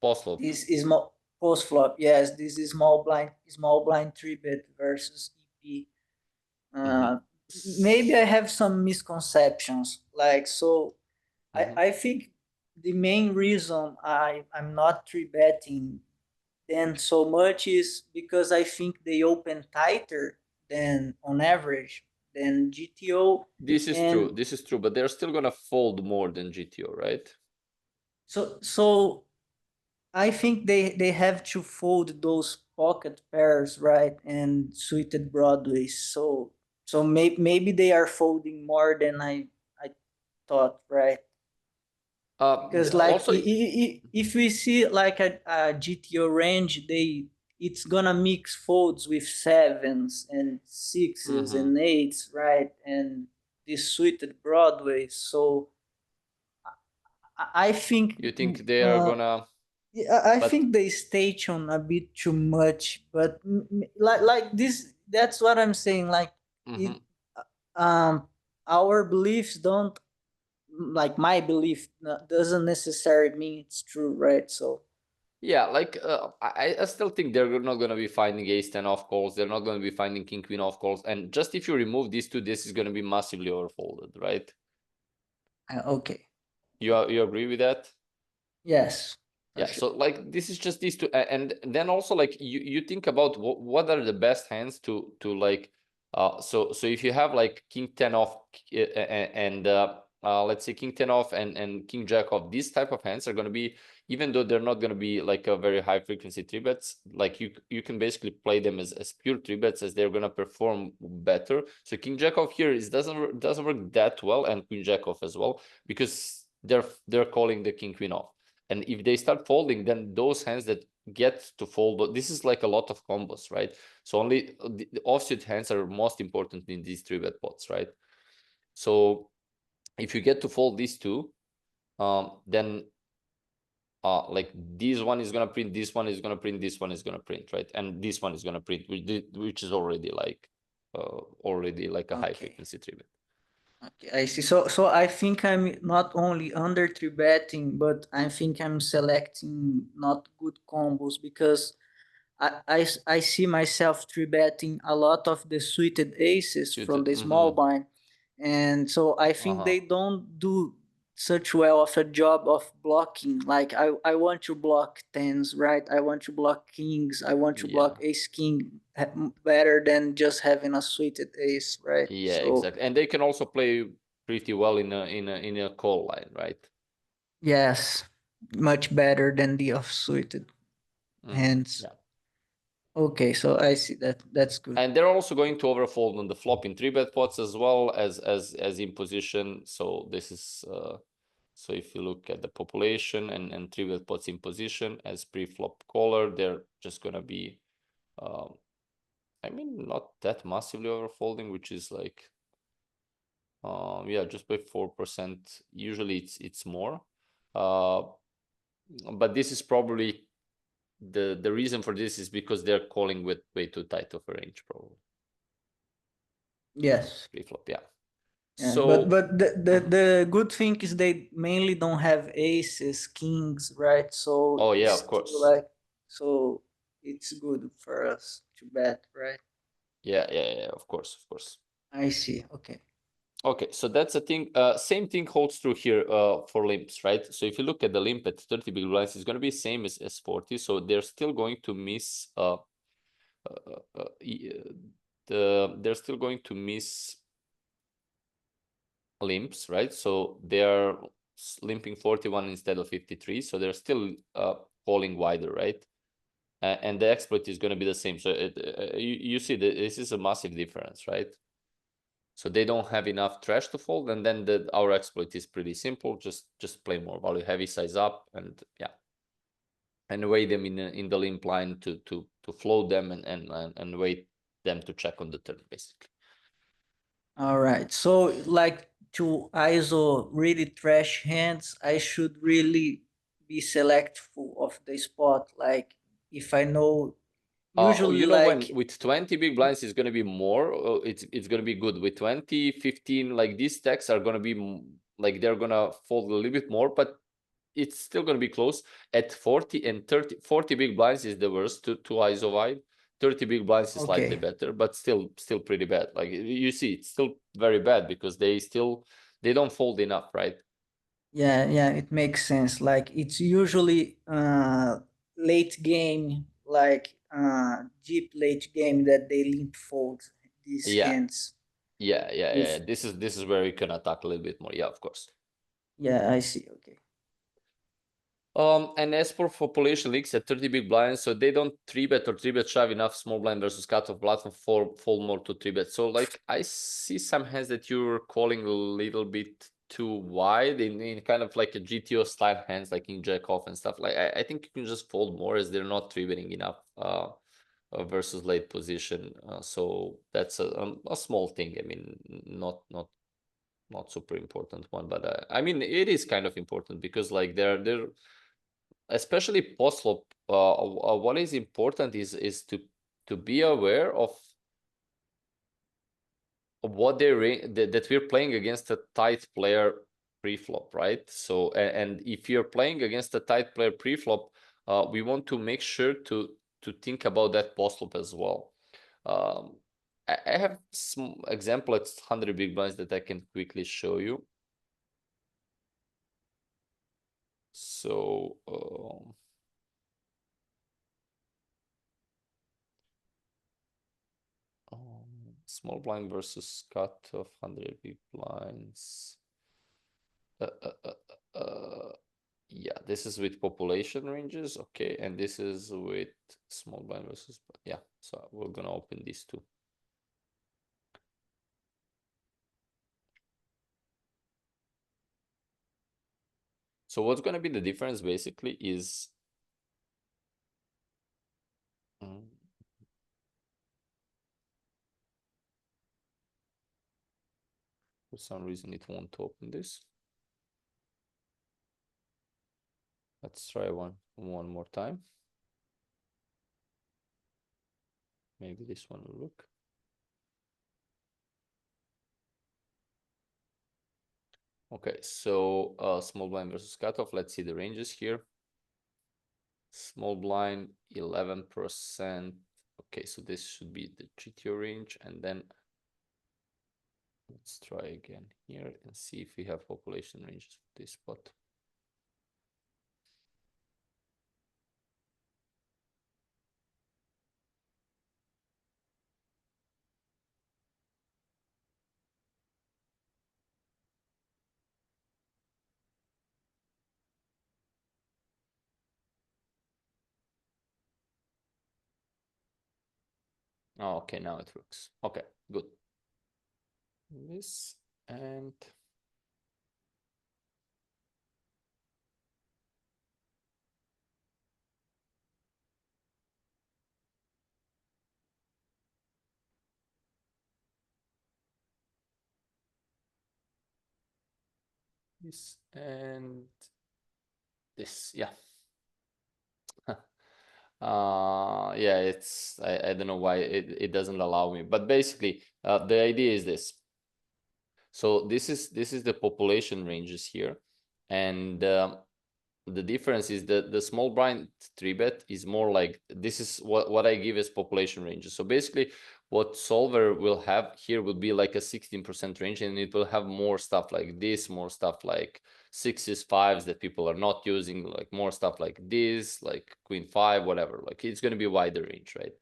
post flop. This is more post flop. Yes, this is small blind 3 bet versus EP. Uh, Maybe I have some misconceptions. Like so, I think the main reason I'm not 3 betting then so much is because I think they open tighter than on average than GTO. This is And true. This is true, but they're still gonna fold more than GTO, right? so I think they have to fold those pocket pairs, right, and suited broadways. So maybe they are folding more than I thought, right? Because like Also, if we see like a GTO range, it's gonna mix folds with sevens and sixes and eights, right? And this suited Broadway. So I think you think they are gonna, yeah, I but think they station a bit too much, but like this, that's what I'm saying. Like it, um, our beliefs don't like my belief doesn't necessarily mean it's true, right? So yeah, like I still think they're not gonna be finding ace 10 off calls. They're not gonna be finding king queen off calls. And just if you remove these two, this is gonna be massively overfolded, right? okay, You agree with that? yes, for Yeah, sure. so like this is just these two, and then also like you think about what are the best hands to like, so if you have like king 10 off and let's say king 10 off and king jack off, these type of hands are going to be, even though they're not going to be like a very high frequency 3 bets, like you can basically play them as pure 3 bets, as they're going to perform better. So king jack off here is doesn't work that well, and queen jack off as well, because they're calling the king queen off. And if they start folding, then those hands that get to fold, this is like a lot of combos, right? So only the offsuit hands are most important in these 3 bet pots, right? So if you get to fold these two, then like this one is gonna print, this one is gonna print, this one is gonna print, right? And this one is gonna print, which is already like a high Okay. frequency 3 bet. Okay, I see. So I think I'm not only under 3 betting, but I think I'm selecting not good combos because I see myself 3 betting a lot of the suited aces from Suited. the small blind. And so I think they don't do such well of a job of blocking. Like I want to block tens, right? I want to block kings. I want to Yeah. block ace king better than just having a suited ace, right? Yeah, So exactly. And they can also play pretty well in a call line, right? yes, much better than the off suited hands. Yeah. Okay, so I see that. That's good. And they're also going to overfold on the flop in 3 bet pots as well as in position. So this is so if you look at the population and 3 bet pots in position as pre-flop caller, they're just gonna be I mean not that massively overfolding, which is like yeah, just by 4%. Usually it's more. But this is probably the reason for this is because they're calling with way too tight of a range, probably. Yes. Pre-flop, yeah. Yeah, but So the good thing is they mainly don't have aces, kings, right? So oh yeah, it's of still course. like so it's good for us to bet, right? Yeah, of course, of course. I see. Okay. Okay, so that's a thing. Same thing holds true here for limps, right? So if you look at the limp at 30 big blinds, it's going to be same as 40. So they're still going to miss they're still going to miss limps, right? So they're limping 41 instead of 53, so they're still calling wider, right? And the exploit is going to be the same. So you see that this is a massive difference, right? So they don't have enough trash to fold, and then our exploit is pretty simple. Just play more value heavy, size up, and yeah, and wait them in the limp line to float them and wait them to check on the turn, basically. All right. So like to ISO really trash hands, I should really be selectful of the spot. Like if I know usually You know, when like with 20 big blinds is going to be more, it's going to be good. With 20, 15, like these stacks are going to be like they're going to fold a little bit more, but it's still going to be close. At 40 and 30, 40 big blinds is the worst to ISO wide. 30 big blinds is slightly okay. better, but still pretty bad. Like you see, it's still very bad because they don't fold enough, right? Yeah, yeah, it makes sense. Like it's usually late game, like deep late game that they limp fold these Yeah, hands. yeah. If This is where you can attack a little bit more. Yeah, of course. yeah, I see. Okay. And as for population leagues at 30 big blinds, so they don't 3-bet or 3-bet shove enough small blind versus cutoff platform for fold more to 3-bet. So like I see some hands that you're calling a little bit too wide in kind of like a GTO style hands, like in jack off and stuff. Like I think you can just fold more as they're not 3-betting enough versus late position. So that's a small thing. I mean, not super important one, but I mean it is kind of important because like they're especially post flop. What is important is to be aware of what that we're playing against a tight player pre-flop, right? So and if you're playing against a tight player pre-flop, we want to make sure to think about that post flop as well. I have some example at 100 big blinds that I can quickly show you. So small blind versus cut of 100 big blinds. Uh, uh, uh, yeah, this is with population ranges, okay, and this is with small blind versus, yeah. So we're gonna open these two. So what's gonna be the difference basically is for some reason it won't open this. Let's try one more time. Maybe this one will look. Okay, so small blind versus cutoff. Let's see the ranges here. Small blind 11%. Okay, so this should be the GTO range, and then let's try again here and see if we have population ranges for this spot. Oh, okay, now it works. Okay, good. This and this and this, yeah. Yeah, it's I don't know why it doesn't allow me, but basically the idea is this. So this is the population ranges here, and the difference is that the small blind 3-bet is more like this is what I give as population ranges. So basically what solver will have here will be like a 16% range, and it will have more stuff like this, more stuff like 6s, 5s that people are not using, like more stuff like this, like queen 5, whatever. Like it's going to be a wider range, right?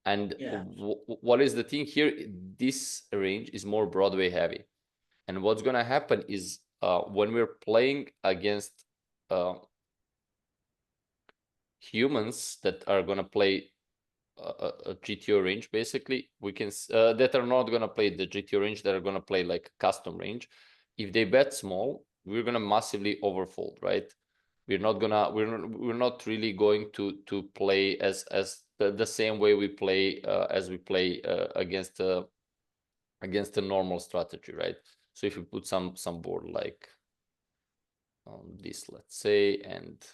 And Yeah. what is the thing here? This range is more Broadway heavy. And what's going to happen is when we're playing against humans that are gonna play a GTO range, basically, we can that are not gonna play the GTO range, that are gonna play like custom range. If they bet small, we're gonna massively overfold, right? We're not gonna we're not really going to play as the same way we play as we play against a normal strategy, right? So if you put some board like this, let's say, and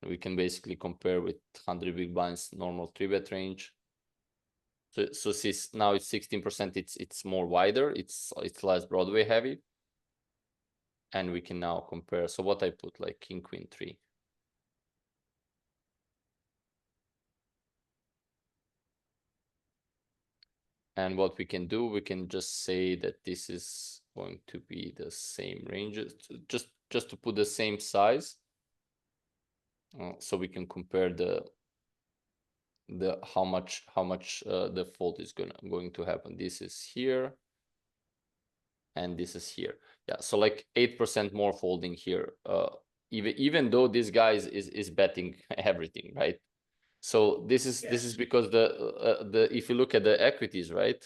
we can basically compare with 100 big blinds normal 3-bet range. So since now it's 16%, it's more wider, it's less Broadway heavy. And we can now compare. So what I put, like king, queen, 3. And what we can do, we can just say that this is going to be the same range, just to put the same size. So we can compare the how much the fold is going to happen. This is here, and this is here. Yeah, so like 8% more folding here. Even though this guy is betting everything, right? So this is because the if you look at the equities, right?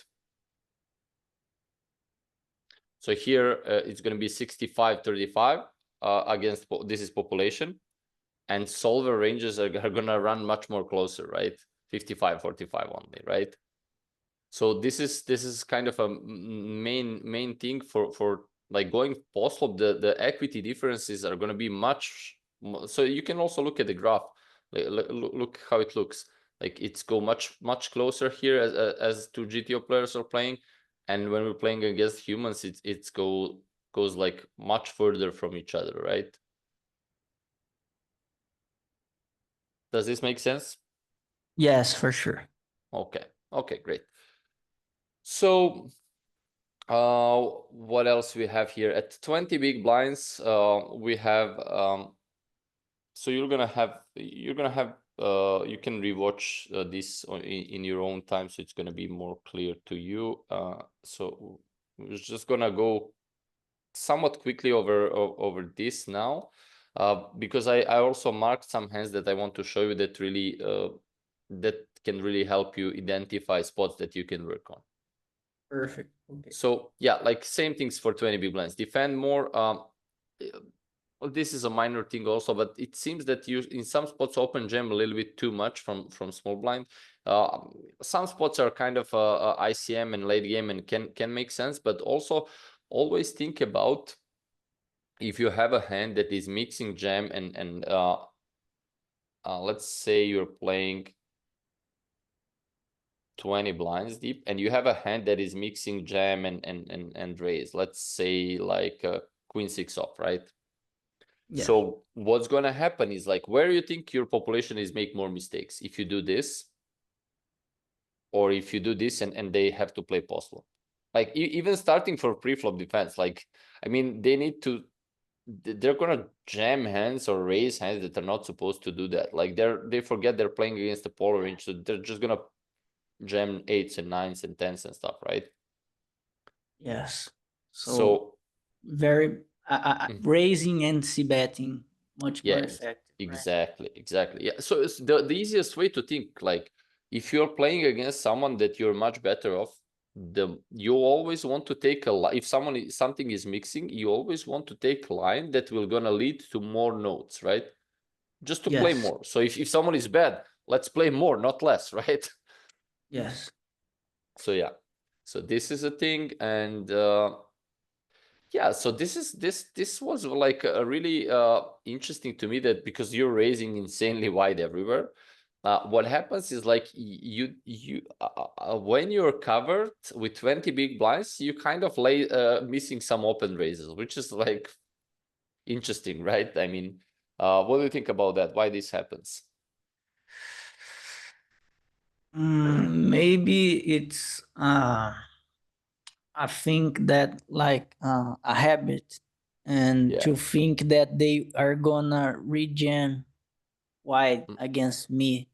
So here it's going to be 65-35 against this is population, and solver ranges are going to run much more closer, right? 55-45 only, right? So this is kind of a main thing for like going post flop. The equity differences are going to be much. So you can also look at the graph. Look how it looks. Like it's go much closer here as two GTO players are playing, and when we're playing against humans, it's goes like much further from each other, right? Does this make sense? Yes, for sure. Okay. Okay, great. So what else we have here? At 20 big blinds, we have so you're gonna have you can rewatch this in your own time, so it's gonna be more clear to you. So we're just gonna go somewhat quickly over this now, because I also marked some hands that I want to show you that really that can really help you identify spots that you can work on. Perfect. Okay. So yeah, like same things for 20 big blinds. Defend more. Well, this is a minor thing also, but it seems that you in some spots open jam a little bit too much from small blind. Some spots are kind of ICM and late game and can make sense, but also always think about if you have a hand that is mixing jam and let's say you're playing 20 blinds deep and you have a hand that is mixing jam and raise, let's say like queen 6 off, right? Yeah. So what's gonna happen is like where you think your population is make more mistakes, if you do this or if you do this and they have to play post flop, like even starting for pre-flop defense, like I mean they need to, they're gonna jam hands or raise hands that are not supposed to do that. Like they forget they're playing against the polar range, so they're just gonna jam 8s and 9s and 10s and stuff, right? Yes. So very raising and c betting much more yeah, effective. exactly, right? Exactly. Yeah. So it's the easiest way to think, like if you're playing against someone that you're much better off, you always want to take if something is mixing, you always want to take a line that will gonna lead to more notes, right? Just to play more. So if someone is bad, let's play more, not less, right? Yes. So yeah, so this is a thing. And yeah, so this was like a really interesting to me, that because you're raising insanely wide everywhere, what happens is like you when you're covered with 20 big blinds, you kind of missing some open raises, which is like interesting, right? I mean, what do you think about that? Why this happens? Maybe it's I think that like a habit, and Yeah. to think that they are gonna regen wide against me.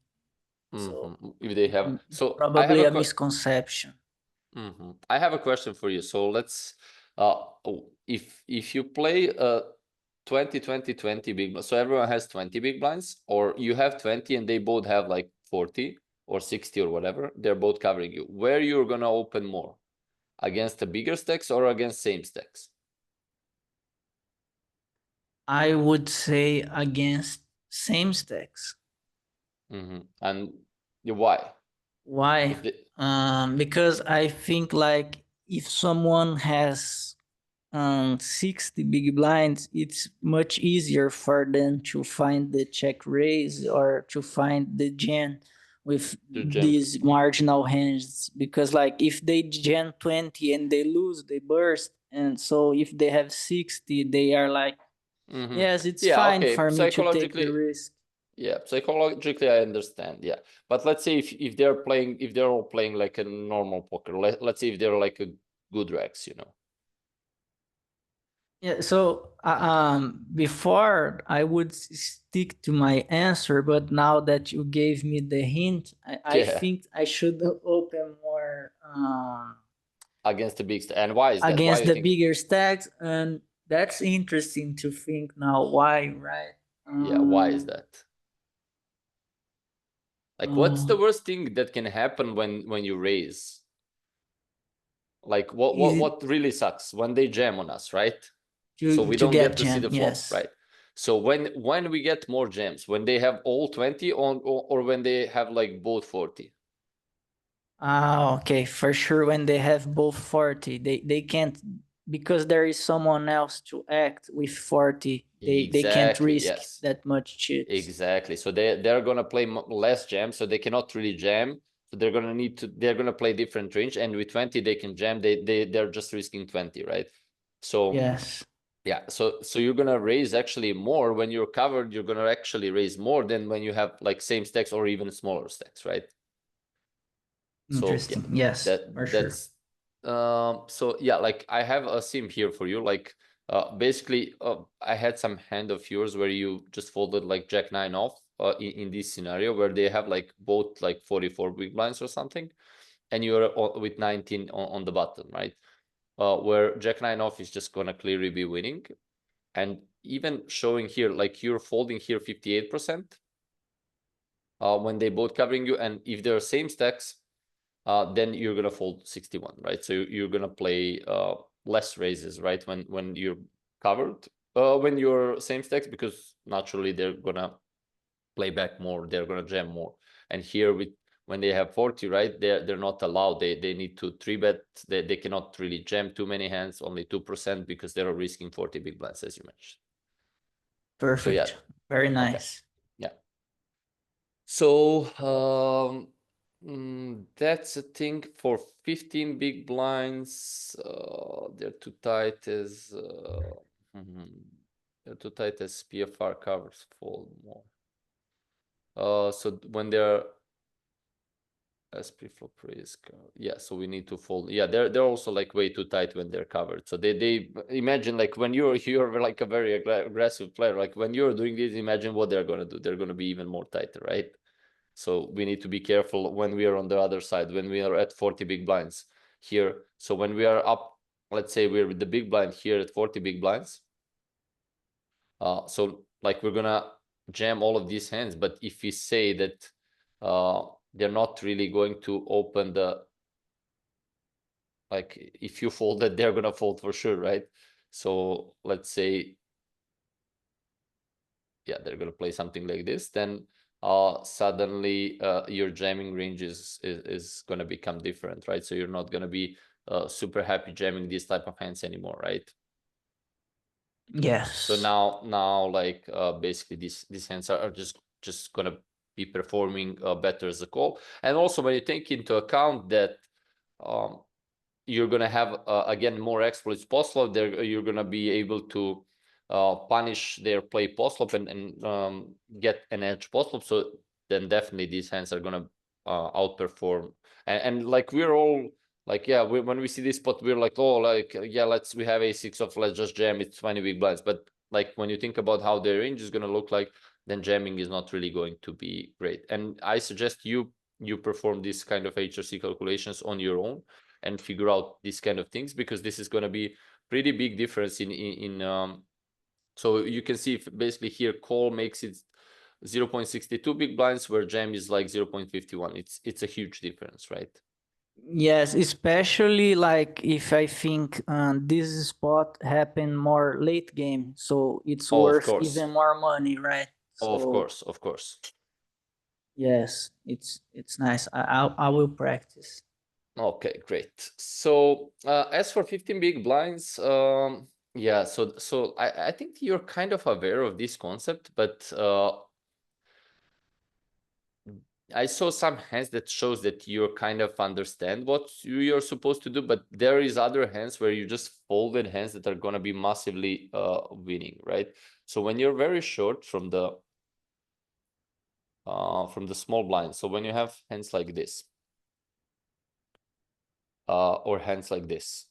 So If they have, so I have probably a a misconception. I have a question for you. So let's If you play 20 20 20 big blinds, so everyone has 20 big blinds, or you have 20 and they both have like 40 or 60 or whatever, they're both covering you, where you're gonna open more, against the bigger stacks or against same stacks? I would say against same stacks. And why? Why? If the Because I think like if someone has 60 big blinds, it's much easier for them to find the check raise or to find the jam with to jam. these marginal hands. Because like if they jam 20 and they lose, they burst. And so if they have 60, they are like, yes, it's Yeah, fine okay. for me to take the Psychologically, risk. yeah, psychologically I understand. Yeah, but let's say if they're playing, if they're all playing like a normal poker, let's say if they're like a good Rex, you know. Yeah, so before I would stick to my answer, but now that you gave me the hint, I Yeah, think I should open more against the big and why is that? Why against you the think? bigger stacks, and that's interesting to think now. Why, right? Yeah, why is that? Like, what's the Um, worst thing that can happen when you raise? Like, what is what it what really sucks when they jam on us, right? So we to don't get get to see jam? the flop, Yes. right? So when we get more jams, when they have all 20 on, or when they have like both 40. Ah, okay, for sure. When they have both 40, they can't, because there is someone else to act with 40. They can't Exactly, risk yes. that much chips. Exactly. So they're gonna play less jam, so they cannot really jam. So they're gonna play different range, and with 20 they can jam. They're just risking 20, right? So Yes, yeah, so you're gonna raise actually more when you're covered. You're gonna actually raise more than when you have like same stacks or even smaller stacks, right? So yeah, interesting. Yes, for sure. that's so yeah, like I have a sim here for you. Like basically I had some hand of yours where you just folded like Jack 9 off in this scenario where they have like both like 44 big blinds or something, and you're with 19 on the button, right? Where Jack 9 off is just gonna clearly be winning, and even showing here like you're folding here 58% when they both covering you, and if they're same stacks, then you're gonna fold 61, right? So you're gonna play less raises, right? When you're covered, when you're same stacks, because naturally they're gonna play back more, they're gonna jam more. And here with when they have 40, right? They're not allowed. They need to 3-bet. They cannot really jam too many hands, only 2% because they're risking 40 big blinds, as you mentioned. So yeah, Perfect. Very okay, nice. yeah. So that's a thing for 15 big blinds. They're too tight as they're too tight as PFR covers fold more. So when they're as pre-flop raise, yeah. So we need to fold. Yeah, they're also like way too tight when they're covered. So they imagine like when you're like a very aggressive player. Like when you're doing this, imagine what they're gonna do. They're gonna be even more tighter, right? So we need to be careful when we are on the other side, when we are at 40 big blinds here. So when we are up, let's say we're with the big blind here at 40 big blinds. So like we're gonna jam all of these hands, but if we say that they're not really going to open the, like if you fold that, they're gonna fold for sure, right? So let's say, yeah, they're gonna play something like this, then suddenly your jamming range is gonna become different, right? So you're not gonna be super happy jamming these type of hands anymore, right? So Yes. now like basically these hands are just gonna be performing better as a call. And also when you take into account that um, you're gonna have again more exploits post-flop, you're gonna be able to punish their play post-flop and get an edge post-flop. So then definitely these hands are gonna outperform. And like we're all like, yeah, when we see this spot, we're like, oh, like yeah, we have a6 of, let's just jam, it's 20 big blinds. But like when you think about how their range is gonna look like, then jamming is not really going to be great. And I suggest you perform this kind of HRC calculations on your own and figure out these kind of things, because this is going to be pretty big difference in so you can see if basically here call makes it 0.62 big blinds, where jam is like 0.51. It's a huge difference, right? Yes, especially like if I think this spot happened more late game, so it's Oh, of worth course. even more money, right? Oh, of So course, of course. yes, it's nice. I will practice. Okay, great. So as for 15 big blinds, yeah, so I think you're kind of aware of this concept, but I saw some hands that shows that you kind of understand what you're supposed to do, but there is other hands where you just folded hands that are gonna be massively winning, right? So when you're very short from the small blind, so when you have hands like this, or hands like this,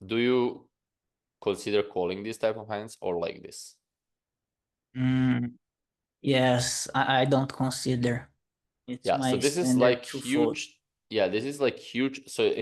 do you consider calling this type of hands or like this? Mm, yes, I don't consider. It's Yeah, so my this is like standard to fold. huge. Yeah, this is like huge. So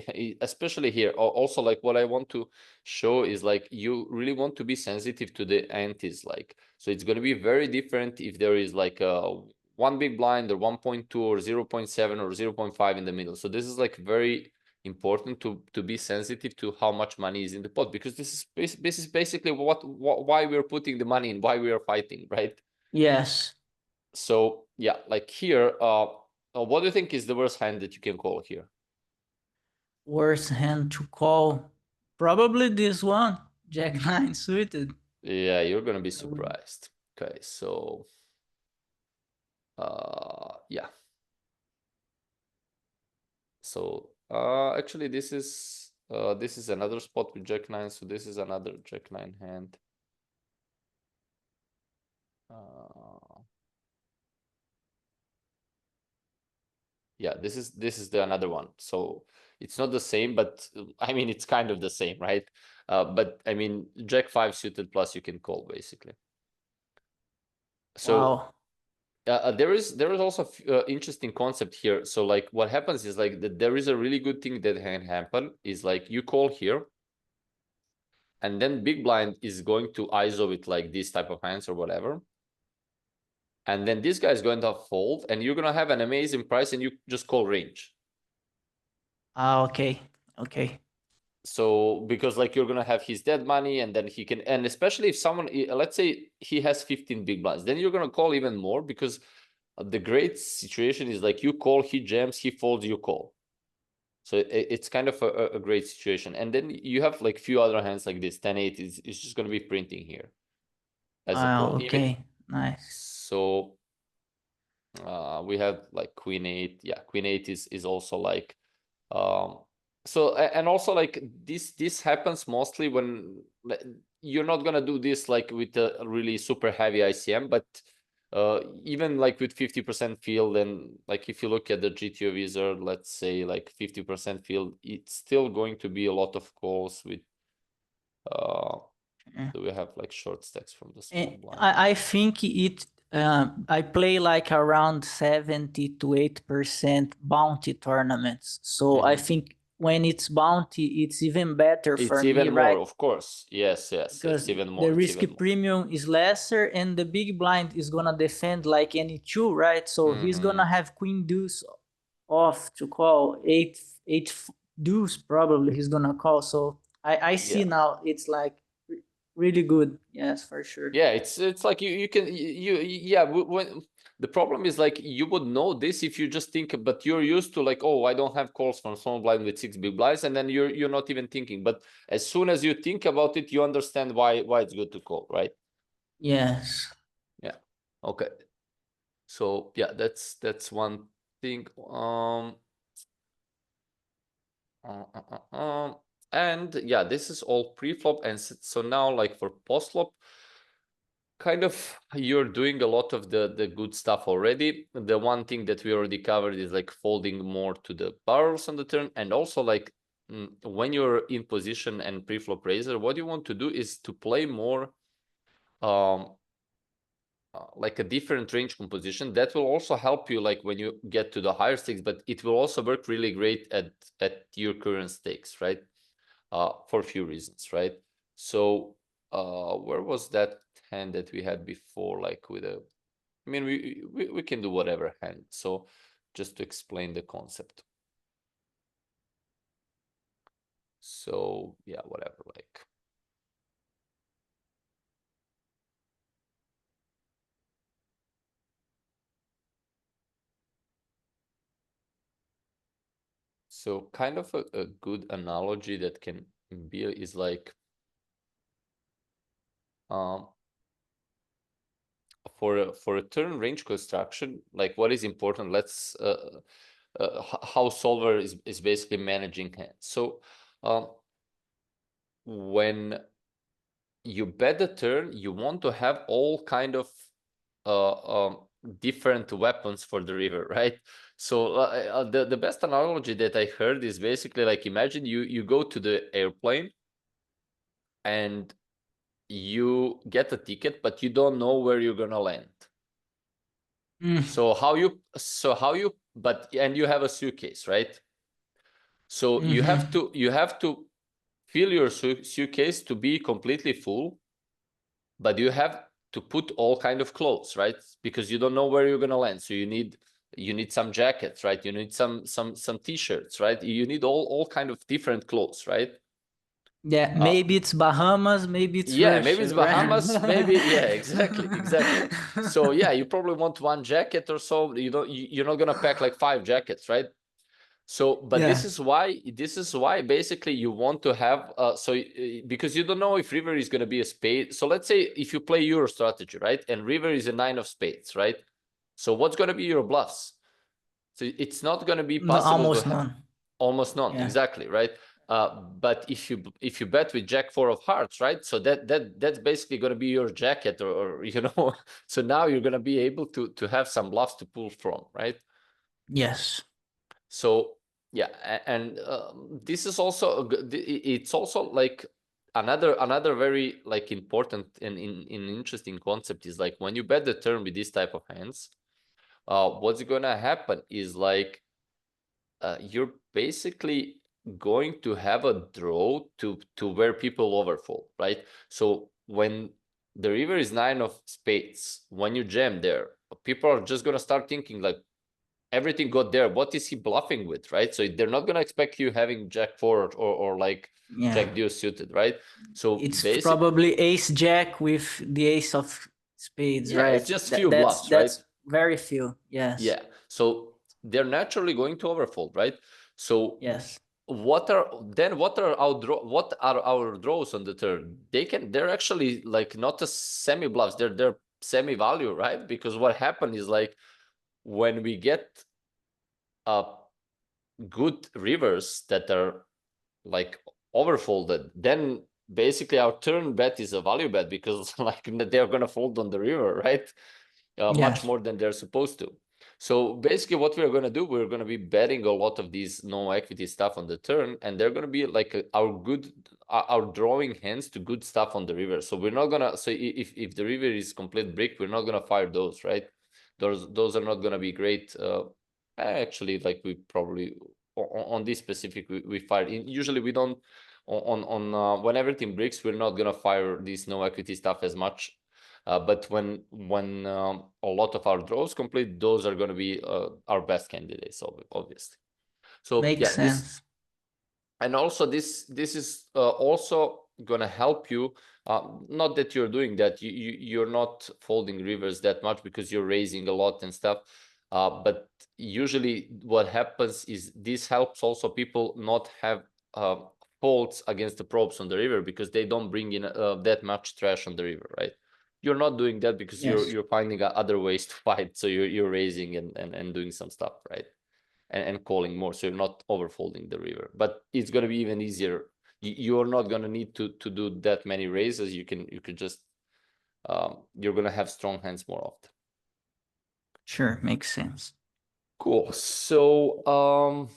especially here, also like what I want to show is like you really want to be sensitive to the antes. Like, so it's going to be very different if there is like a one big blind or 1.2 or 0.7 or 0.5 in the middle. So this is like very important to be sensitive to how much money is in the pot, because this is basically why we're putting the money in, why we are fighting, right? Yes, So yeah, like here, what do you think is the worst hand that you can call here? worst hand to call. Probably this one, Jack nine suited. Yeah, you're gonna be I would- surprised. Okay, so yeah. So actually this is another spot with Jack 9, so this is another Jack 9 hand. Yeah, this is the another one. So it's not the same, but I mean it's kind of the same, right? But I mean Jack 5 suited plus you can call basically. So Wow. there is also interesting concept here. So like what happens is like there is a really good thing that can happen is like you call here, and then big blind is going to ISO with like this type of hands or whatever, and then this guy is going to fold, and you're gonna have an amazing price, and you just call range. Ah, okay. Okay. So because like you're gonna have his dead money, and then he can, and especially if someone, let's say he has 15 big blinds, then you're gonna call even more, because the great situation is like you call, he jams, he folds, you call. So it's kind of a great situation. And then you have like few other hands like this. 10-8 is just going to be printing here as a Wow. call. Even Okay. Nice. so, we have like Queen 8. Yeah, Queen 8 is also like um. So and also like this happens mostly when you're not gonna do this like with a really super heavy ICM, but even like with 50% field, and like if you look at the GTO wizard, let's say like 50% field, it's still going to be a lot of calls with uh Yeah. do we have like short stacks from the small blind? I think it. I play like around 70 to 8% bounty tournaments. So I think when it's bounty, it's even better It's for me, even right? more, of course. Yes, it's Because even the more. It's risky even more. premium is lesser and the big blind is gonna defend like any two, right? So he's Hmm. gonna have queen deuce off to call deuce probably he's gonna call. So I see Yeah. now it's like really good. Yes, for sure. Yeah, it's like you can yeah, when the problem is like you would know this if you just think, but you're used to like, oh, I don't have calls from small blind with 6 big blinds, and then you're not even thinking. But as soon as you think about it, you understand why it's good to call, right? Yes. Yeah. Okay. So yeah, that's one thing. Uh, uh, uh, um, and yeah, this is all pre-flop, and so now like for post-flop, kind of you're doing a lot of the good stuff already. The one thing that we already covered is like folding more to the barrels on the turn, and also like when you're in position and pre-flop raiser, what you want to do is to play more um like a different range composition that will also help you like when you get to the higher stakes, but it will also work really great at your current stakes, right? For a few reasons, right? So where was that hand that we had before, like with a, I mean, we can do whatever hand. So just to explain the concept. So yeah, whatever, like. So kind of a good analogy that can be is like um for a turn range construction, like what is important, let's how solver is basically managing hands. So when you bet the turn, you want to have all kind of different weapons for the river, right? So the best analogy that I heard is basically like, imagine you go to the airplane and you get a ticket, but you don't know where you're gonna land. Mm. But and you have a suitcase, right? So you have to fill your suitcase to be completely full, but you have to put all kind of clothes, right? Because you don't know where you're gonna land. So you need some jackets, right? You need some t-shirts, right? You need all kind of different clothes, right? Yeah, maybe it's Bahamas, maybe it's Yeah, maybe it's Russia, Bahamas, maybe, yeah, exactly. right? So yeah, you probably want one jacket or so. You're not gonna pack like 5 jackets, right? So, but Yeah. this is why basically you want to have because you don't know if river is gonna be a spade. So let's say if you play Euro strategy, right, and river is a 9 of spades, right? So what's gonna be your bluffs? So it's not gonna be No, possible to almost have none. almost none, Yeah. exactly, right? But if you bet with Jack 4 of hearts, right? So that's basically going to be your jacket, or so now you're going to be able to have some bluffs to pull from, right? Yes. So yeah, and this is also it's also like another very like important and in interesting concept is like when you bet the turn with this type of hands, what's going to happen is like you're basically going to have a draw to where people overfold, right? So when the river is 9 of spades, when you jam there, people are just gonna start thinking like everything got there. What is he bluffing with, right? So they're not gonna expect you having Jack 4 or like Yeah. Jack-deuce suited, right? So It's basic, probably ace jack with the ace of spades, yeah, right? it's just That, few that's bluffs, right? that's very few. Yes. Yeah. So they're naturally going to overfold, right? So Yes. what are our draws on the turn? They're actually like not a semi bluffs, they're semi value, right? Because what happened is like when we get good rivers that are like overfolded, then basically our turn bet is a value bet because like they're gonna fold on the river, right? Much Yes. more than they're supposed to. So basically, what we're going to do, we're going to be betting a lot of these no equity stuff on the turn, and they're going to be like our drawing hands to good stuff on the river. So we're not gonna. So if the river is complete brick, we're not gonna fire those, right? Those are not gonna be great. Actually, like we probably on this specific we fire. Usually we don't when everything breaks, we're not gonna fire these no equity stuff as much. But when a lot of our draws complete, those are going to be our best candidates, obviously. So Makes yeah, this sense. and also this is also going to help you. Not that you're doing that, you're not folding rivers that much because you're raising a lot and stuff. But usually, what happens is this helps also people not have uh, folds against the probes on the river because they don't bring in that much trash on the river, right? You're not doing that because Yes. you're finding other ways to fight, so you're raising and doing some stuff, right? And calling more, so you're not overfolding the river. But it's going to be even easier. You're not going to need to do that many raises. You could just you're going to have strong hands more often. Sure. Makes sense. Cool. So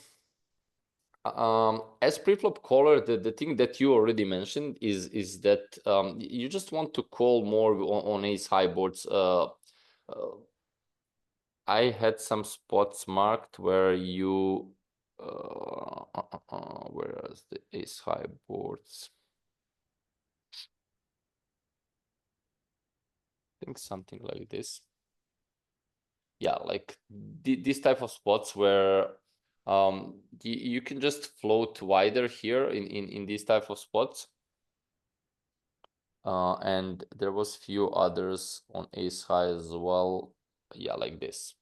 as preflop caller, the thing that you already mentioned is that you just want to call more on ace high boards. I had some spots marked where you where is the ace high boards? think something like this. Yeah, like this type of spots where you can just float wider here in these type of spots. And there was few others on ace high as well. Yeah, like this.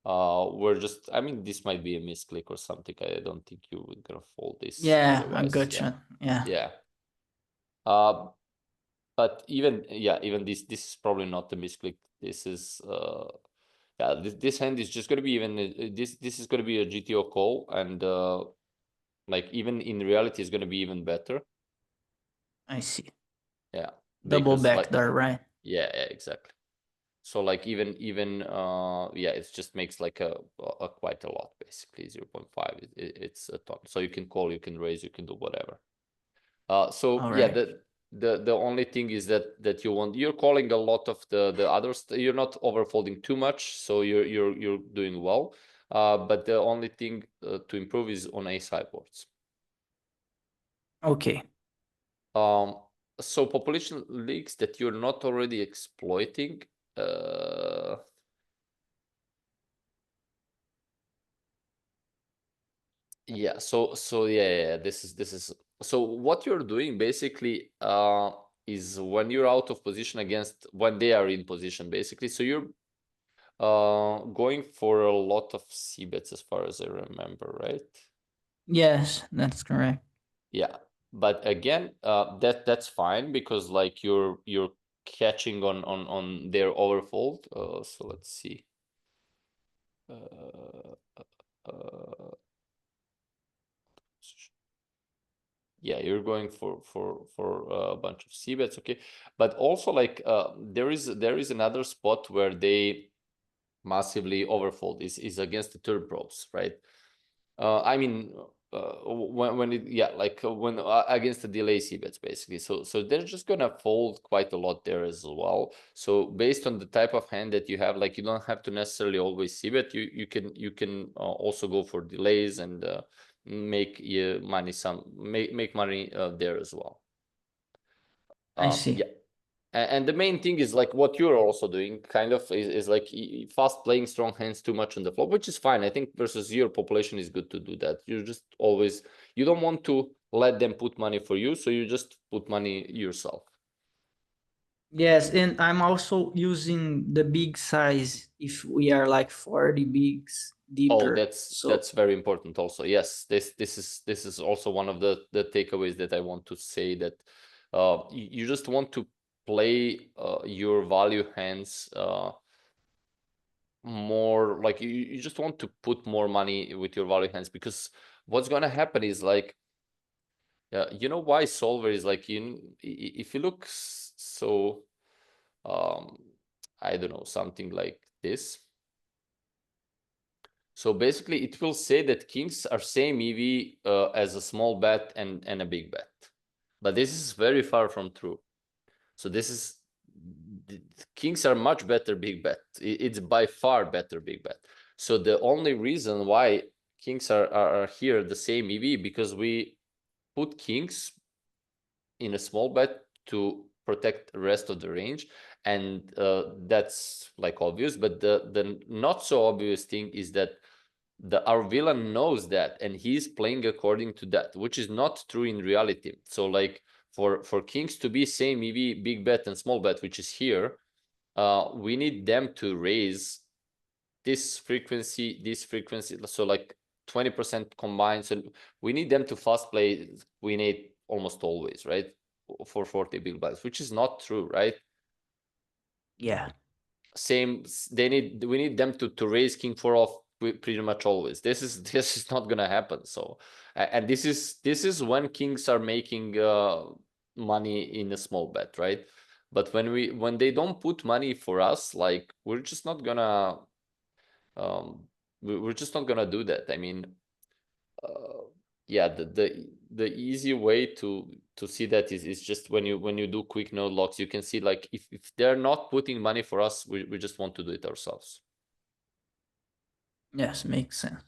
We're just, I mean, this might be a misclick or something. I don't think you would gonna fold this Yeah, I otherwise. Yeah, gotcha. Yeah. yeah. But even this is probably not a misclick. This is yeah, this hand is just gonna be even this is gonna be a GTO call, and like even in reality is gonna be even better. I see. Yeah, Double because like backdoor, right? yeah, exactly. So like even yeah, it just makes like a quite a lot, basically 0.5. It's a ton. So you can call, you can raise, you can do whatever. So All yeah, right. the only thing is that you're calling a lot of the others. You're not overfolding too much, so you're doing well. But the only thing to improve is on ace high boards. Okay. Um, so population leaks that you're not already exploiting. Uh, yeah. So yeah, this is so what you're doing basically is when you're out of position against when they are in position, basically. So you're going for a lot of c bets as far as I remember, right? Yes, that's correct. Yeah, but again, that's fine because like you're catching on their overfold. So let's see. Uh, uh, yeah, you're going for a bunch of c bets, okay? But also like there is another spot where they massively overfold is against the turn probes, right? I mean, when it, yeah, like when against the delay c bets, basically. So they're just gonna fold quite a lot there as well. So based on the type of hand that you have, like you don't have to necessarily always c bet. You can also go for delays and make money make money there as well. I see. Yeah. And the main thing is like what you're also doing kind of is like fast playing strong hands too much on the flop, which is fine. I think versus your population is good to do that. You just always, you don't want to let them put money for you, so you just put money yourself. Yes, and I'm also using the big size if we are like 40 bigs Oh, deeper. So that's very important also. Yes, this is also one of the takeaways that I want to say, that you just want to play your value hands more, like you just want to put more money with your value hands, because what's going to happen is like you know why solver is like, if you look so um I don't know, something like this. So basically it will say that kings are same EV as a small bet and a big bet, but this is very far from true. So this is, kings are much better big bet. It's by far better big bet. So the only reason why kings are here the same EV, because we put kings in a small bet to protect the rest of the range, and that's like obvious. But the not so obvious thing is that our villain knows that, and he's playing according to that, which is not true in reality. So like for kings to be same EV big bet and small bet, which is here, we need them to raise this frequency, so like 20% combined. So we need them to fast play queen 8 almost always, right? For 40 big blinds, which is not true, right? yeah. Same, we need them to raise king 4 off pretty much always. This is this is not gonna happen. So and this is when kings are making money in a small bet, right? But when they don't put money for us, like we're just not gonna um we're just not gonna do that. I mean, uh, yeah, the easy way to see that is just when you do quick node locks, you can see like if they're not putting money for us, we just want to do it ourselves. Yes, makes sense.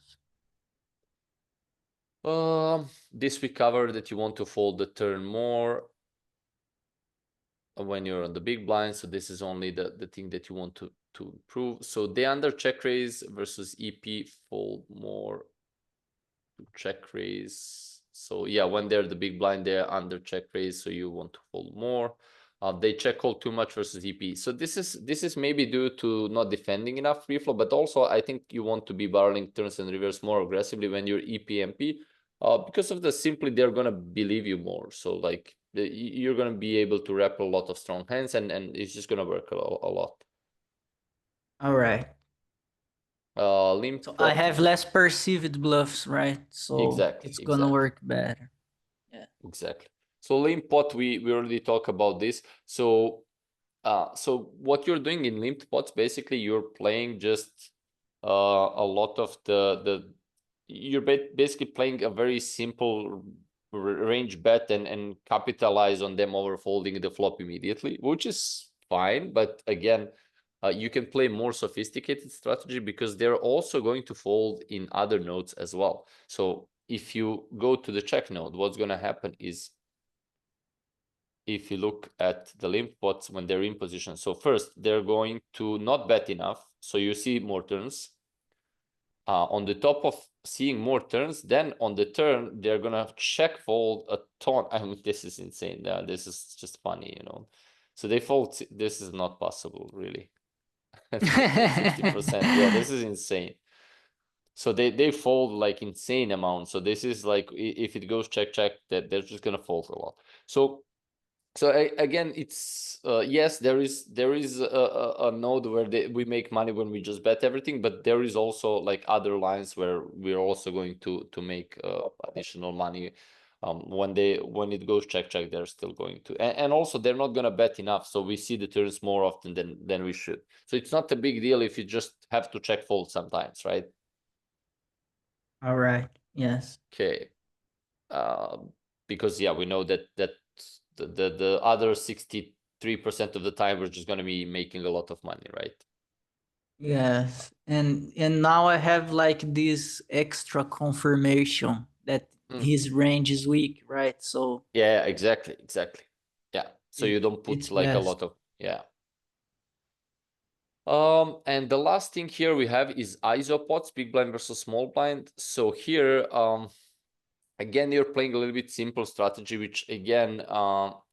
This we covered, that you want to fold the turn more. when you're on the big blind. So this is only the thing that you want to improve. So they under check raise versus EP fold more to check raise. So yeah, when they're the big blind, they're under check raise, so you want to fold more. They check call too much versus EP. So this is maybe due to not defending enough free flow, but also I think you want to be barreling turns and reverse more aggressively when you're EP/MP, because of the simply they're gonna believe you more. So like you're gonna be able to wrap a lot of strong hands, and it's just gonna work a lot. All right. Limp So I pot, have less perceived bluffs, right? So exactly, it's gonna exactly. work better. Yeah. Exactly. So limp pot, we already talked about this. So so what you're doing in limped pots, basically you're playing just a lot of the you're basically playing a very simple range bet and capitalize on them overfolding the flop immediately, which is fine. But again, you can play more sophisticated strategy because they're also going to fold in other nodes as well. So if you go to the check node, what's going to happen is, if you look at the limp pots when they're in position, so first they're going to not bet enough, so you see more turns. On the top of seeing more turns, then on the turn they're gonna check fold a ton. I mean, this is insane. This is just funny, you know. So they fold. This is not possible, really. 60%. Yeah, this is insane. So they fold like insane amounts. So this is like, if it goes check check, that they're just gonna fold a lot. So again, it's yes, there is a node where we make money when we just bet everything, but there is also like other lines where we're also going to make additional money. When it goes check check, they're still going to, and also they're not gonna bet enough, so we see the turns more often than we should. So it's not a big deal if you just have to check fold sometimes, right? All right. Yes. Okay. Because yeah, we know that the other 63% of the time we're just going to be making a lot of money, right? Yes. And now I have like this extra confirmation that Mm. his range is weak, right? So Yeah, exactly. Yeah, so you don't it's put like a best. lot of, yeah. And the last thing here we have is ISO pots, big blind versus small blind. So here, again, you're playing a little bit simple strategy, which again,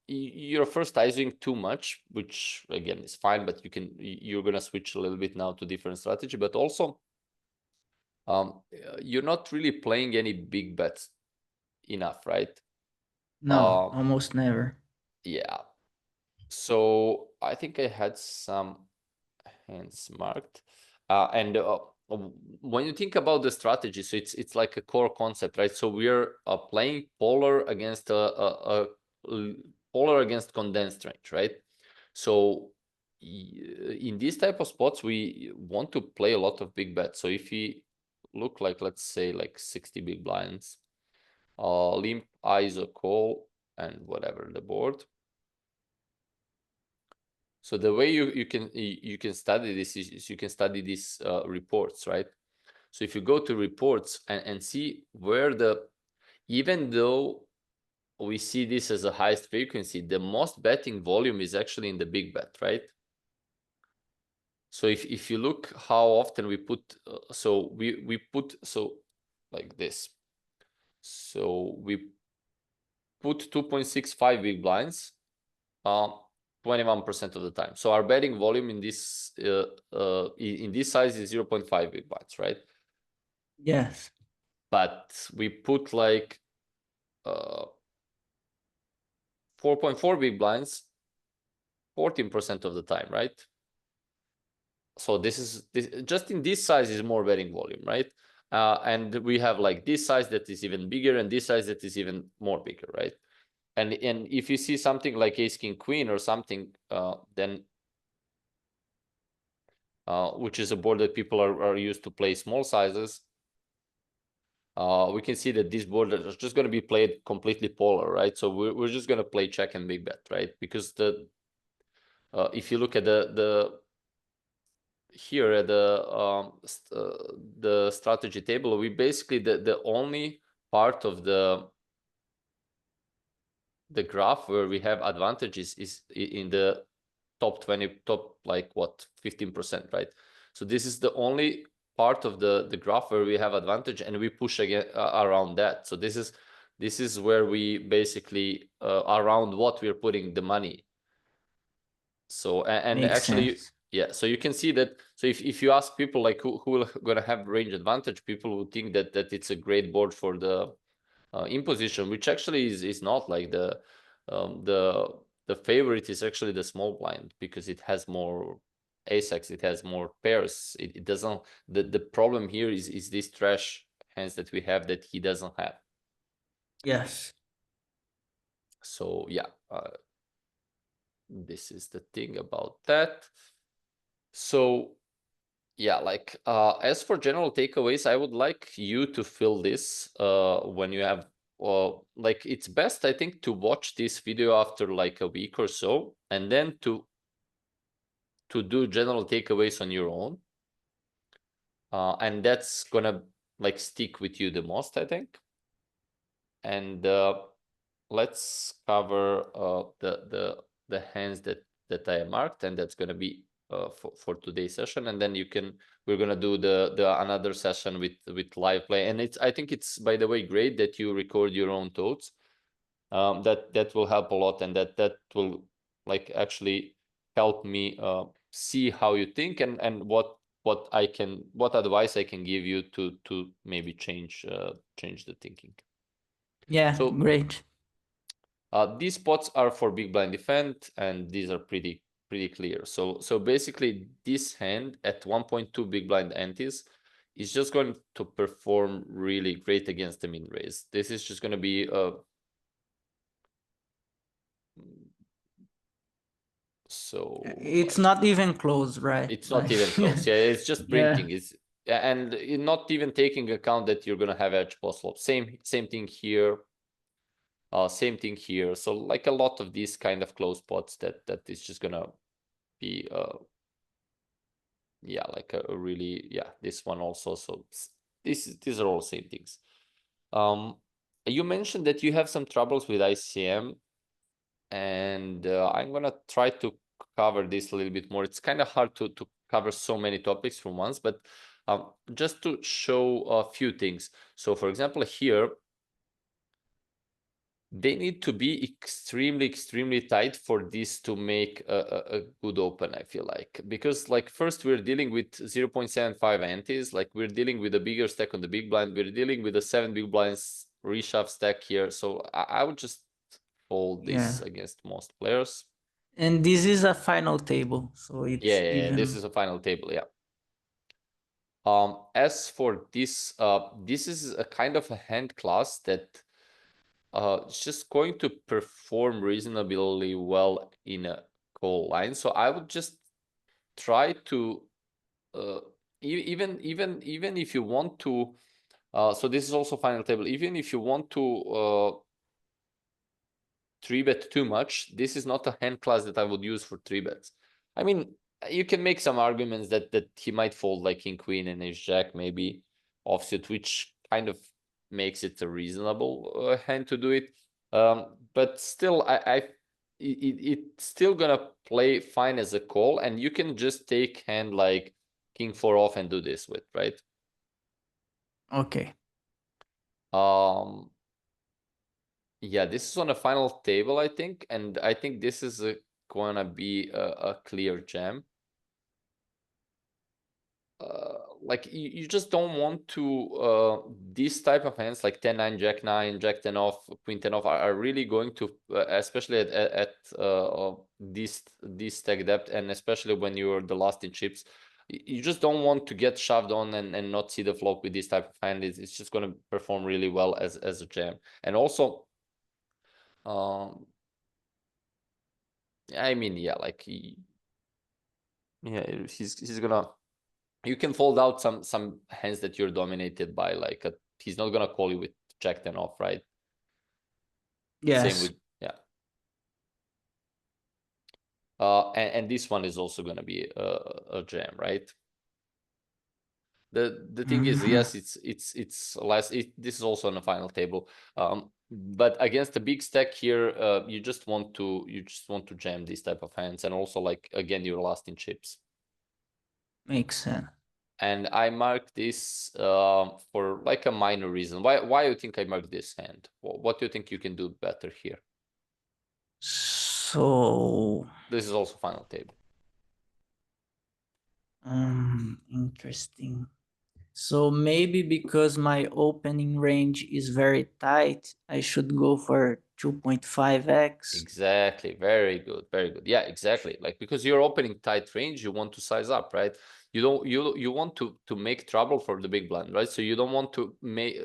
you're first ISOing too much, which again is fine, but you're gonna switch a little bit now to different strategy. But also, you're not really playing any big bets enough, right? No, almost never. Yeah. So I think I had some hands marked, and when you think about the strategy, so it's like a core concept, right? So we're playing polar against polar against condensed range, right? So in these type of spots, we want to play a lot of big bets. So if we look like, let's say, like 60 big blinds, limp, ISO, call, and whatever the board. So the way you can study this is you can study these reports, right? So if you go to reports and see where even though we see this as a highest frequency, the most betting volume is actually in the big bet, right? So if you look how often we put, so we put, so like this. So we put 2.65 big blinds, 21% of the time. So our betting volume in this size is 0.5 big blinds, right? Yes. But we put like 4.4 big blinds 14% of the time, right? So this just in this size is more betting volume, right? And we have like this size that is even bigger and this size that is even more bigger, right? And if you see something like ace king queen or something, then which is a board that people are used to play small sizes, we can see that this board is just going to be played completely polar, right? So we're just going to play check and big bet, right? Because if you look at here at the strategy table, we basically the only part of the graph where we have advantages is in the top 20, top like what 15%, right? So this is the only part of the graph where we have advantage, and we push again around that. So this is where we basically around what we're putting the money. So and Makes actually, sense. yeah, so you can see that. So if you ask people like who will gonna have range advantage, people would think that it's a great board for the imposition, which actually is not. Like um, the the favorite is actually the small blind, because it has more ace-x, it has more pairs. It doesn't. The problem here is this trash hands that we have that he doesn't have. Yes. So yeah, this is the thing about that. So yeah, like as for general takeaways, I would like you to fill this when you have like it's best, I think, to watch this video after like a week or so, and then to do general takeaways on your own. And that's gonna like stick with you the most, I think. And let's cover the hands that I marked, and that's gonna be for today's session. And then we're gonna do the another session with live play. And I think it's, by the way, great that you record your own thoughts. That will help a lot, and that will like actually help me see how you think, and what advice I can give you to maybe change the thinking. Yeah, So great. these spots are for big blind defend, and these are pretty clear. So basically, this hand at 1.2 big blind antes is just going to perform really great against the min raise. This is just going to be It's like not even close, right? it's not Like, even close. Yeah, it's just yeah. printing. It's and not even taking account that you're gonna have edge post flop. Same thing here. Same thing here. So like a lot of these kind of close spots that is just gonna be yeah, like a really, yeah, this one also. So these are all same things. You mentioned that you have some troubles with ICM, and I'm gonna try to cover this a little bit more. It's kind of hard to cover so many topics from once, but just to show a few things. So for example, here they need to be extremely tight for this to make a good open, I feel like, because like first we're dealing with 0.75 antes, like we're dealing with a bigger stack on the big blind, we're dealing with a 7 big blinds reshove stack here. So I would just fold this Yeah. against most players. And this is a final table, so Yeah, it's yeah, yeah, this even. is a final table, yeah. As for this, this is a kind of a hand class that it's just going to perform reasonably well in a call line. So I would just try to even if you want to. So this is also final table. Even if you want to 3-bet too much, this is not a hand class that I would use for 3-bets. I mean, you can make some arguments that he might fold like king queen and ace jack, maybe offsuit, which kind of makes it a reasonable hand to do it. But still, it's still gonna play fine as a call, and you can just take hand like king 4 off and do this with, right? Okay. Yeah, this is on a final table, I think, and I think this is gonna be a clear jam. Like you just don't want to these type of hands like 10-9, jack-9, jack-10 off, queen-10 off are really going to especially at this stack depth, and especially when you're the last in chips, you just don't want to get shoved on and not see the flop with this type of hand. It's just going to perform really well as a jam. And also um I mean, yeah, like he's gonna. You can fold out some hands that you're dominated by. Like he's not gonna call you with jack 10 off, right? Same Yes. with yeah. And this one is also gonna be a jam, right? The thing is, Mhm. yes, it's less. This is also on the final table. But against a big stack here, you just want to jam these type of hands, and also like again you're last in chips. Makes sense. And I mark this for like a minor reason. Why you think I mark this hand? What do you think you can do better here? So, This is also final table. interesting. So maybe because my opening range is very tight, I should go for 2.5x. Exactly. Very good. Very good. Yeah, exactly. Like because you're opening tight range, you want to size up, right? You don't you want to make trouble for the big blind, right? So you don't want to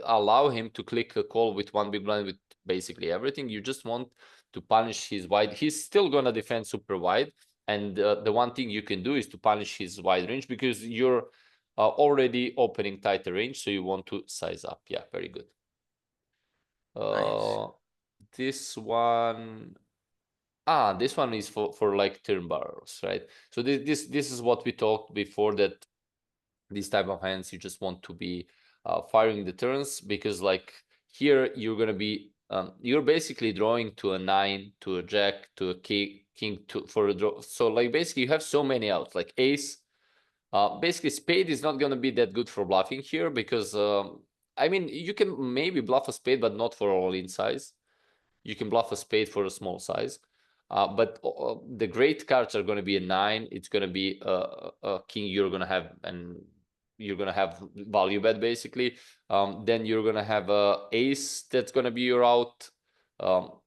allow him to click a call with one big blind with basically everything. You just want to punish his wide. He's still gonna defend super wide, and the one thing you can do is to punish his wide range because you're already opening tighter range, so you want to size up. Yeah, very good. Nice. Uh, this one this one is for like turn barrels, right? So this is what we talked before, that these type of hands you just want to be firing the turns, because like here you're gonna be you're basically drawing to a 9, to a jack, to a king to for a draw. So like basically you have so many outs, like ace. Basically spade is not gonna be that good for bluffing here, because I mean you can maybe bluff a spade, but not for all in size. You can bluff a spade for a small size. But the great cards are going to be a 9. It's going to be a king. You're going to have, and you're going to have value bet basically. Then you're going to have a ace that's going to be your out. Um,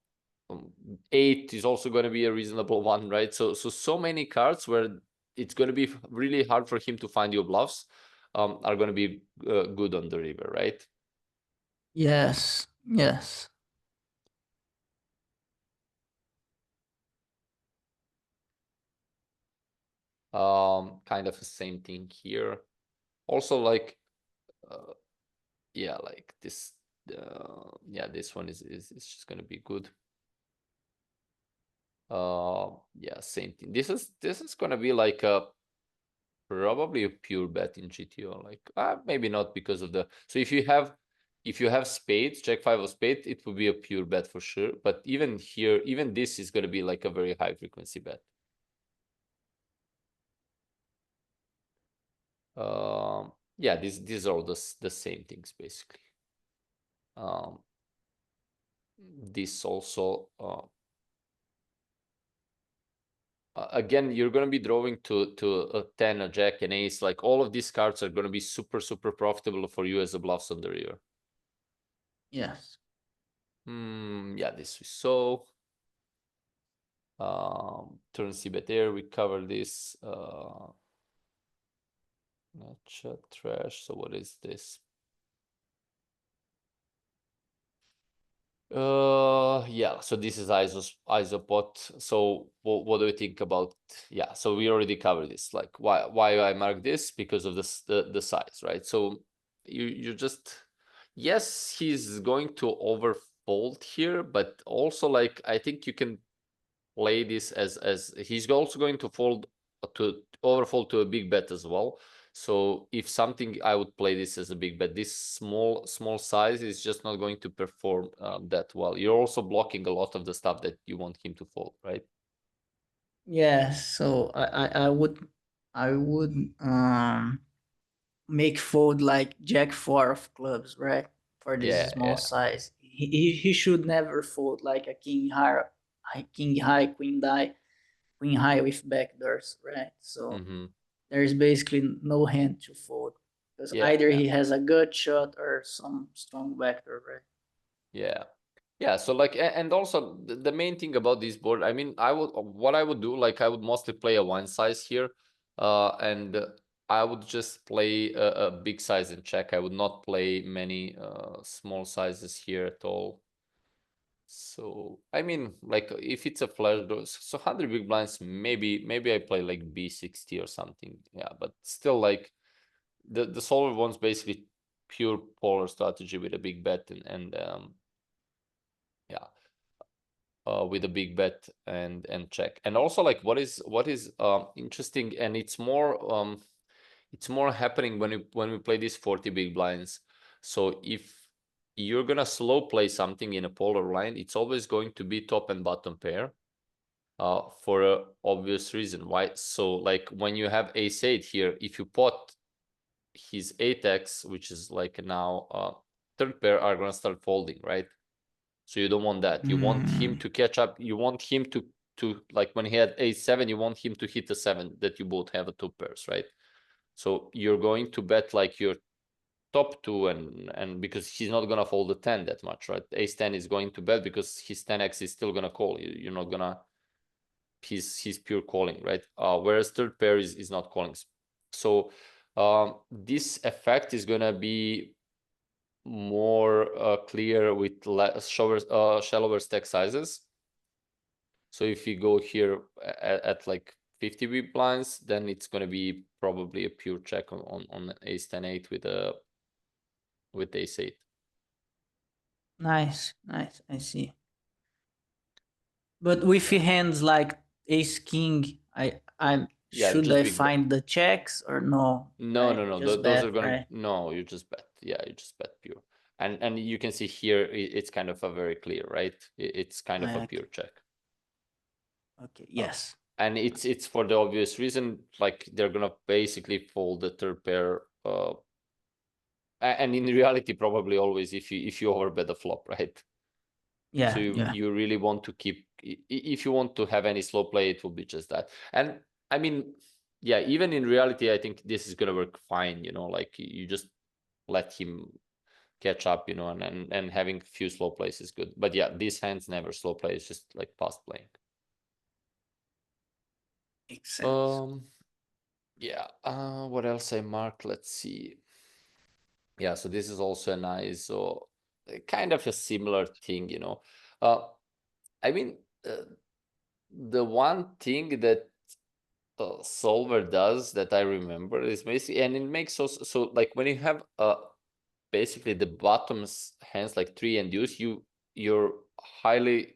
8 is also going to be a reasonable one, right? So many cards where it's going to be really hard for him to find your bluffs are going to be good on the river, right? Yes. Yes. Kind of the same thing here. Also, like, uh, yeah, like this, yeah, this one is just gonna be good. Yeah, same thing. This is gonna be like a probably a pure bet in GTO. Like, maybe not because of the. So if you have spades, Jack 5 of spades, it would be a pure bet for sure. But even here, even this is gonna be like a very high frequency bet. Yeah, these are all the same things basically. Um, this also again, you're going to be drawing to a 10, a jack, an ace. Like all of these cards are going to be super profitable for you as a bluffs on the river. Yes. Yeah, this we saw. Turn c bet there, we covered this. Not trash. So what is this? Yeah, so this is isopod. So what do you think about? Yeah, so we already covered this. Like why I mark this? Because of the size, right? So you just, yes, he's going to overfold here, but also like I think you can play this as he's also going to fold to overfold to a big bet as well. So if something, I would play this as a big bet. This small size is just not going to perform that well. You're also blocking a lot of the stuff that you want him to fold, right? Yes. So I would make fold like Jack 4 of clubs, right? For this Yeah, small yeah. size. He should never fold like a king high, queen high with backdoors, right? So Mm-hmm. there's basically no hand to fold because Yeah, either yeah. he has a gut shot or some strong backdoor, right? Yeah. Yeah, so like and also the main thing about this board, I mean, what I would do, like I would mostly play a one size here, and I would just play a big size and check. I would not play many small sizes here at all. So I mean, like if it's a flash draw, so 100 big blinds, maybe I play like B60 or something. Yeah, but still like the solver one's basically pure polar strategy with a big bet and yeah, with a big bet and check. And also like what is interesting, and it's more it's more happening when we play these 40 big blinds. So if you're gonna slow play something in a polar line, it's always going to be top and bottom pair, for a obvious reason. Why? So like when you have ace 8 here, if you pot his 8x, which is like now third pair, are gonna start folding, right? So you don't want that. You want him to catch up. You want him to like when he had ace 7, you want him to hit the 7 that you both have a 2 pairs, right? So you're going to bet like your top 2, and because he's not gonna fold the 10 that much, right? Ace 10 is going to bet because his 10x is still gonna call. You're not gonna, he's pure calling, right? Whereas third pair is not calling. So this effect is gonna be more clear with shallower stack sizes. So if you go here at like 50 big blinds, then it's going to be probably a pure check on ace 10 8 with ace 8. Nice, nice. I see. But with hands like ace king, I Yeah, should just I big bet. find the checks or no? No, I no, no. just Those are bet, gonna, right? no, you just bet. Yeah, you just bet pure. And you can see here it's kind of a very clear, right? It's kind of a Okay. pure check. Okay. Yes. And it's for the obvious reason, like they're gonna basically fold the third pair, and in reality probably always if you overbet the flop, right? So Yeah. you Yeah. you really want to keep, if you want to have any slow play, it will be just that. And I mean, yeah, even in reality I think this is gonna work fine, like you just let him catch up, and having a few slow plays is good. But yeah, these hands never slow play, it's just like past playing. Makes sense. Yeah, what else I marked? Let's see. Yeah, so this is also a nice, so kind of a similar thing. Uh, I mean, the one thing that solver does that I remember is basically, and it makes so like when you have basically the bottoms hands like 3 and deuce, you're highly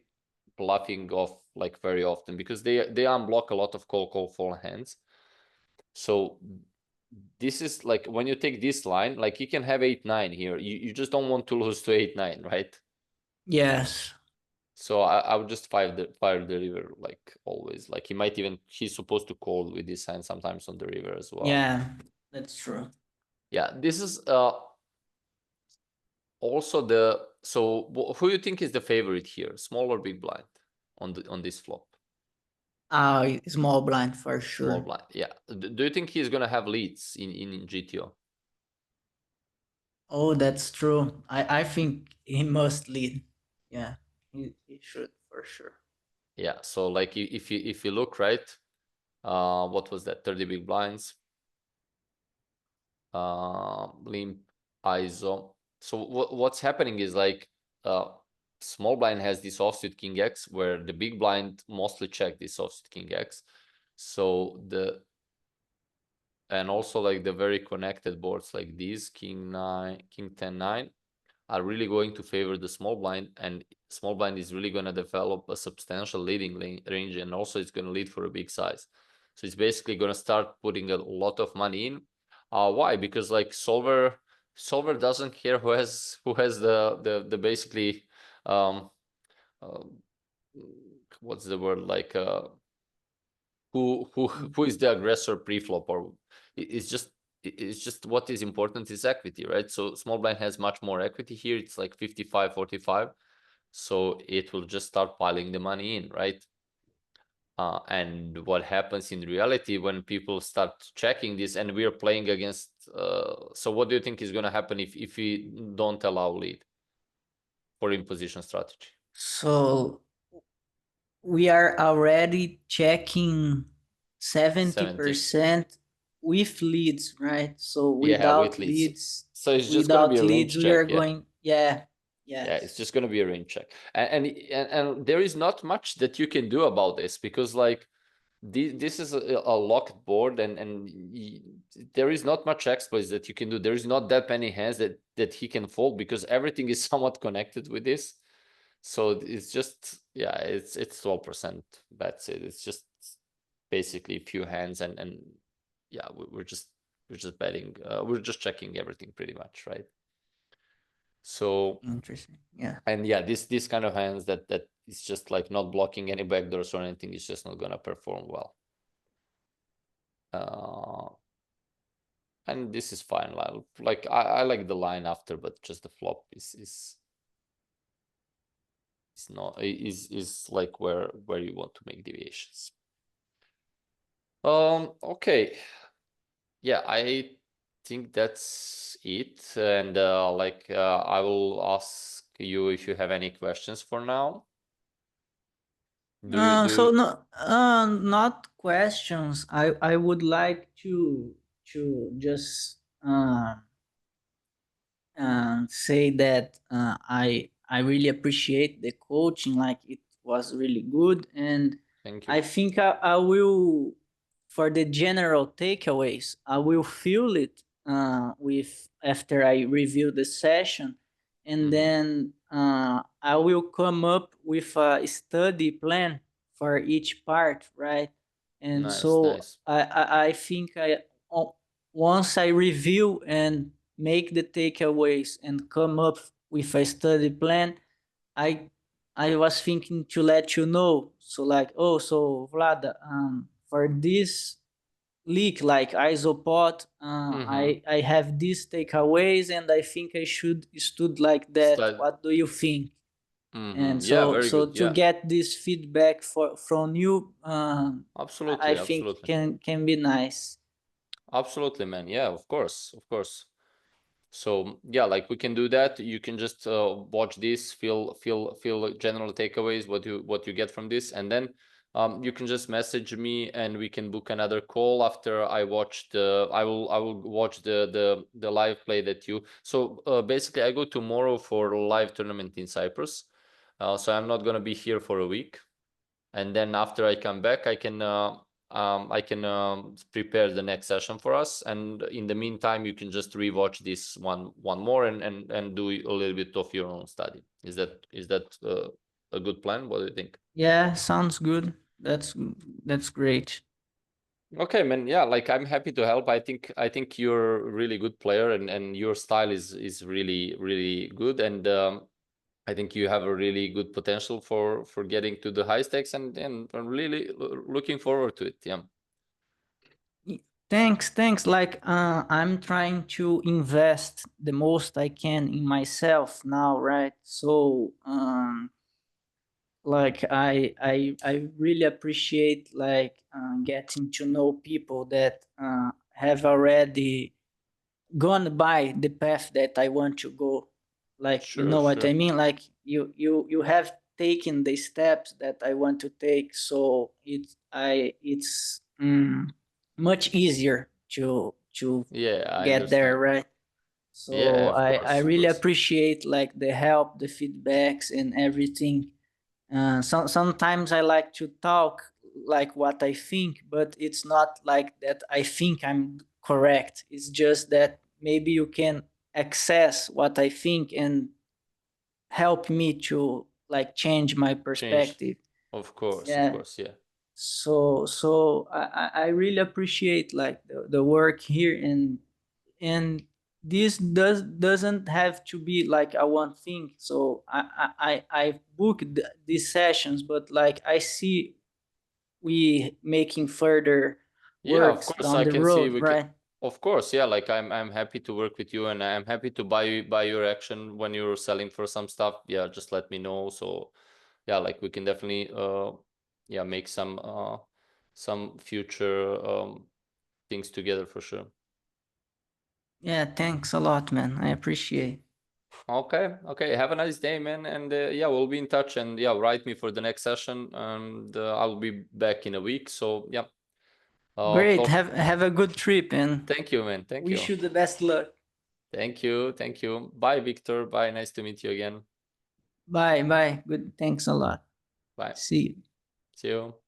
bluffing off like very often because they unblock a lot of call fall hands. So this is like when you take this line, like you can have 8-9 here. You just don't want to lose to 8-9, right? Yes. So I would just fire the river like always. Like he's supposed to call with this hand sometimes on the river as well. Yeah. That's true. Yeah, this is also so who you think is the favorite here, small or big blind on this flop? Small blind for Small sure. blind, yeah. Do you think he's gonna have leads in GTO? Oh, that's true. I think he must lead. Yeah. He should for sure. Yeah, so like if you look right, what was that, 30 big blinds, limp ISO. So what's happening is like small blind has this offsuit king X where the big blind mostly check this offsuit king X. So and also like the very connected boards like these king 9, king 10 9 are really going to favor the small blind, and small blind is really going to develop a substantial leading range, and also it's going to lead for a big size. So it's basically going to start putting a lot of money in. Why? Because like solver doesn't care who has the basically um uh, what's the word, like who is the aggressor pre-flop, or it's just what is important is equity, right? So small blind has much more equity here. It's like 55-45, so it will just start piling the money in, right? And what happens in reality when people start checking this, and we are playing against so what do you think is going to happen if we don't allow lead for imposition strategy? So we are already checking 70, 70% with leads, right? So yeah, with leads. So it's just going to be without a range leads, we check, are yeah. going, yeah, Yeah, it's yes. just going to be a range check, and there is not much that you can do about this because like this is a locked board, and there is not much exploits that you can do. There is not that many hands that he can fold because everything is somewhat connected with this. So it's just, yeah, it's 12%. That's it. It's just basically a few hands, and yeah, we're just we're just betting, we're just checking everything pretty much, right? So Interesting. Yeah. and yeah, this kind of hands that is just like not blocking any backdoors or anything, is just not gonna perform well. And this is fine. Like I like the line after, but just the flop is not is like where you want to make deviations. Okay. Yeah, I think that's it. And like I will ask you if you have any questions for now. So no, not questions. I would like to just say that I really appreciate the coaching. Like it was really good, and Thank you. I think I will, for the general takeaways, I will feel it with after I review the session, and Mhm. then I will come up with a study plan for each part, right? And Nice, so nice. I think once I review and make the takeaways and come up with a study plan, I I was thinking to let you know. So like, oh, so Vlad, for this leak like isopod, Mm-hmm. I have these takeaways and I think I should stood like that. Slide. What do you think? Mm-hmm. And Yeah, so very good. to Yeah, get this feedback from you, I absolutely, think absolutely. can be nice. Absolutely, man. Yeah, of course, of course. So yeah, like we can do that. You can just watch this, feel general takeaways, what you get from this, and then you can just message me, and we can book another call after I watch the. I will watch the live play that you. So basically, I go tomorrow for a live tournament in Cyprus. So I'm not gonna be here for a week, and then after I come back, I can prepare the next session for us. And in the meantime, you can just rewatch this one more, and do a little bit of your own study. Is that a good plan? What do you think? Yeah, sounds good. That's great. Okay, man. Yeah, like I'm happy to help. I think you're a really good player, and your style is really really good. And I think you have a really good potential for getting to the high stakes, and I'm really looking forward to it. Yeah. Thanks. Like, I'm trying to invest the most I can in myself now, right? So, like, I really appreciate like getting to know people that have already gone by the path that I want to go. Like, you Sure, know what I sure. mean? Like you have taken the steps that I want to take, so it's much easier to Yeah, I get there, understand. right? Yeah, So of I course, of really course. appreciate like the help, the feedbacks, and everything. Sometimes I like to talk like what I think, but it's not like that I think I'm correct. It's just that maybe you can access what I think and help me to like change my Change. perspective. Of Yeah. course, yeah. So I really appreciate like the work here, and this doesn't have to be like a one thing. So I booked these sessions, but like I see we making further Yeah, of works course, down I the can see road, we can. right? Of course, yeah. Like I'm happy to work with you, and I'm happy to buy your action when you're selling for some stuff. Yeah, just let me know. So yeah, like we can definitely yeah, make some future things together for sure. Yeah, thanks a lot, man. I appreciate. Okay, okay. Have a nice day, man. And yeah, we'll be in touch. And yeah, write me for the next session. And I'll be back in a week. So yeah, Great. talk. Have a good trip and Thank you, man. Thank wish you. you the best luck. Thank you. Thank you. Bye, Victor. Bye. Nice to meet you again. Bye. Good. Thanks a lot. Bye. See you. See you.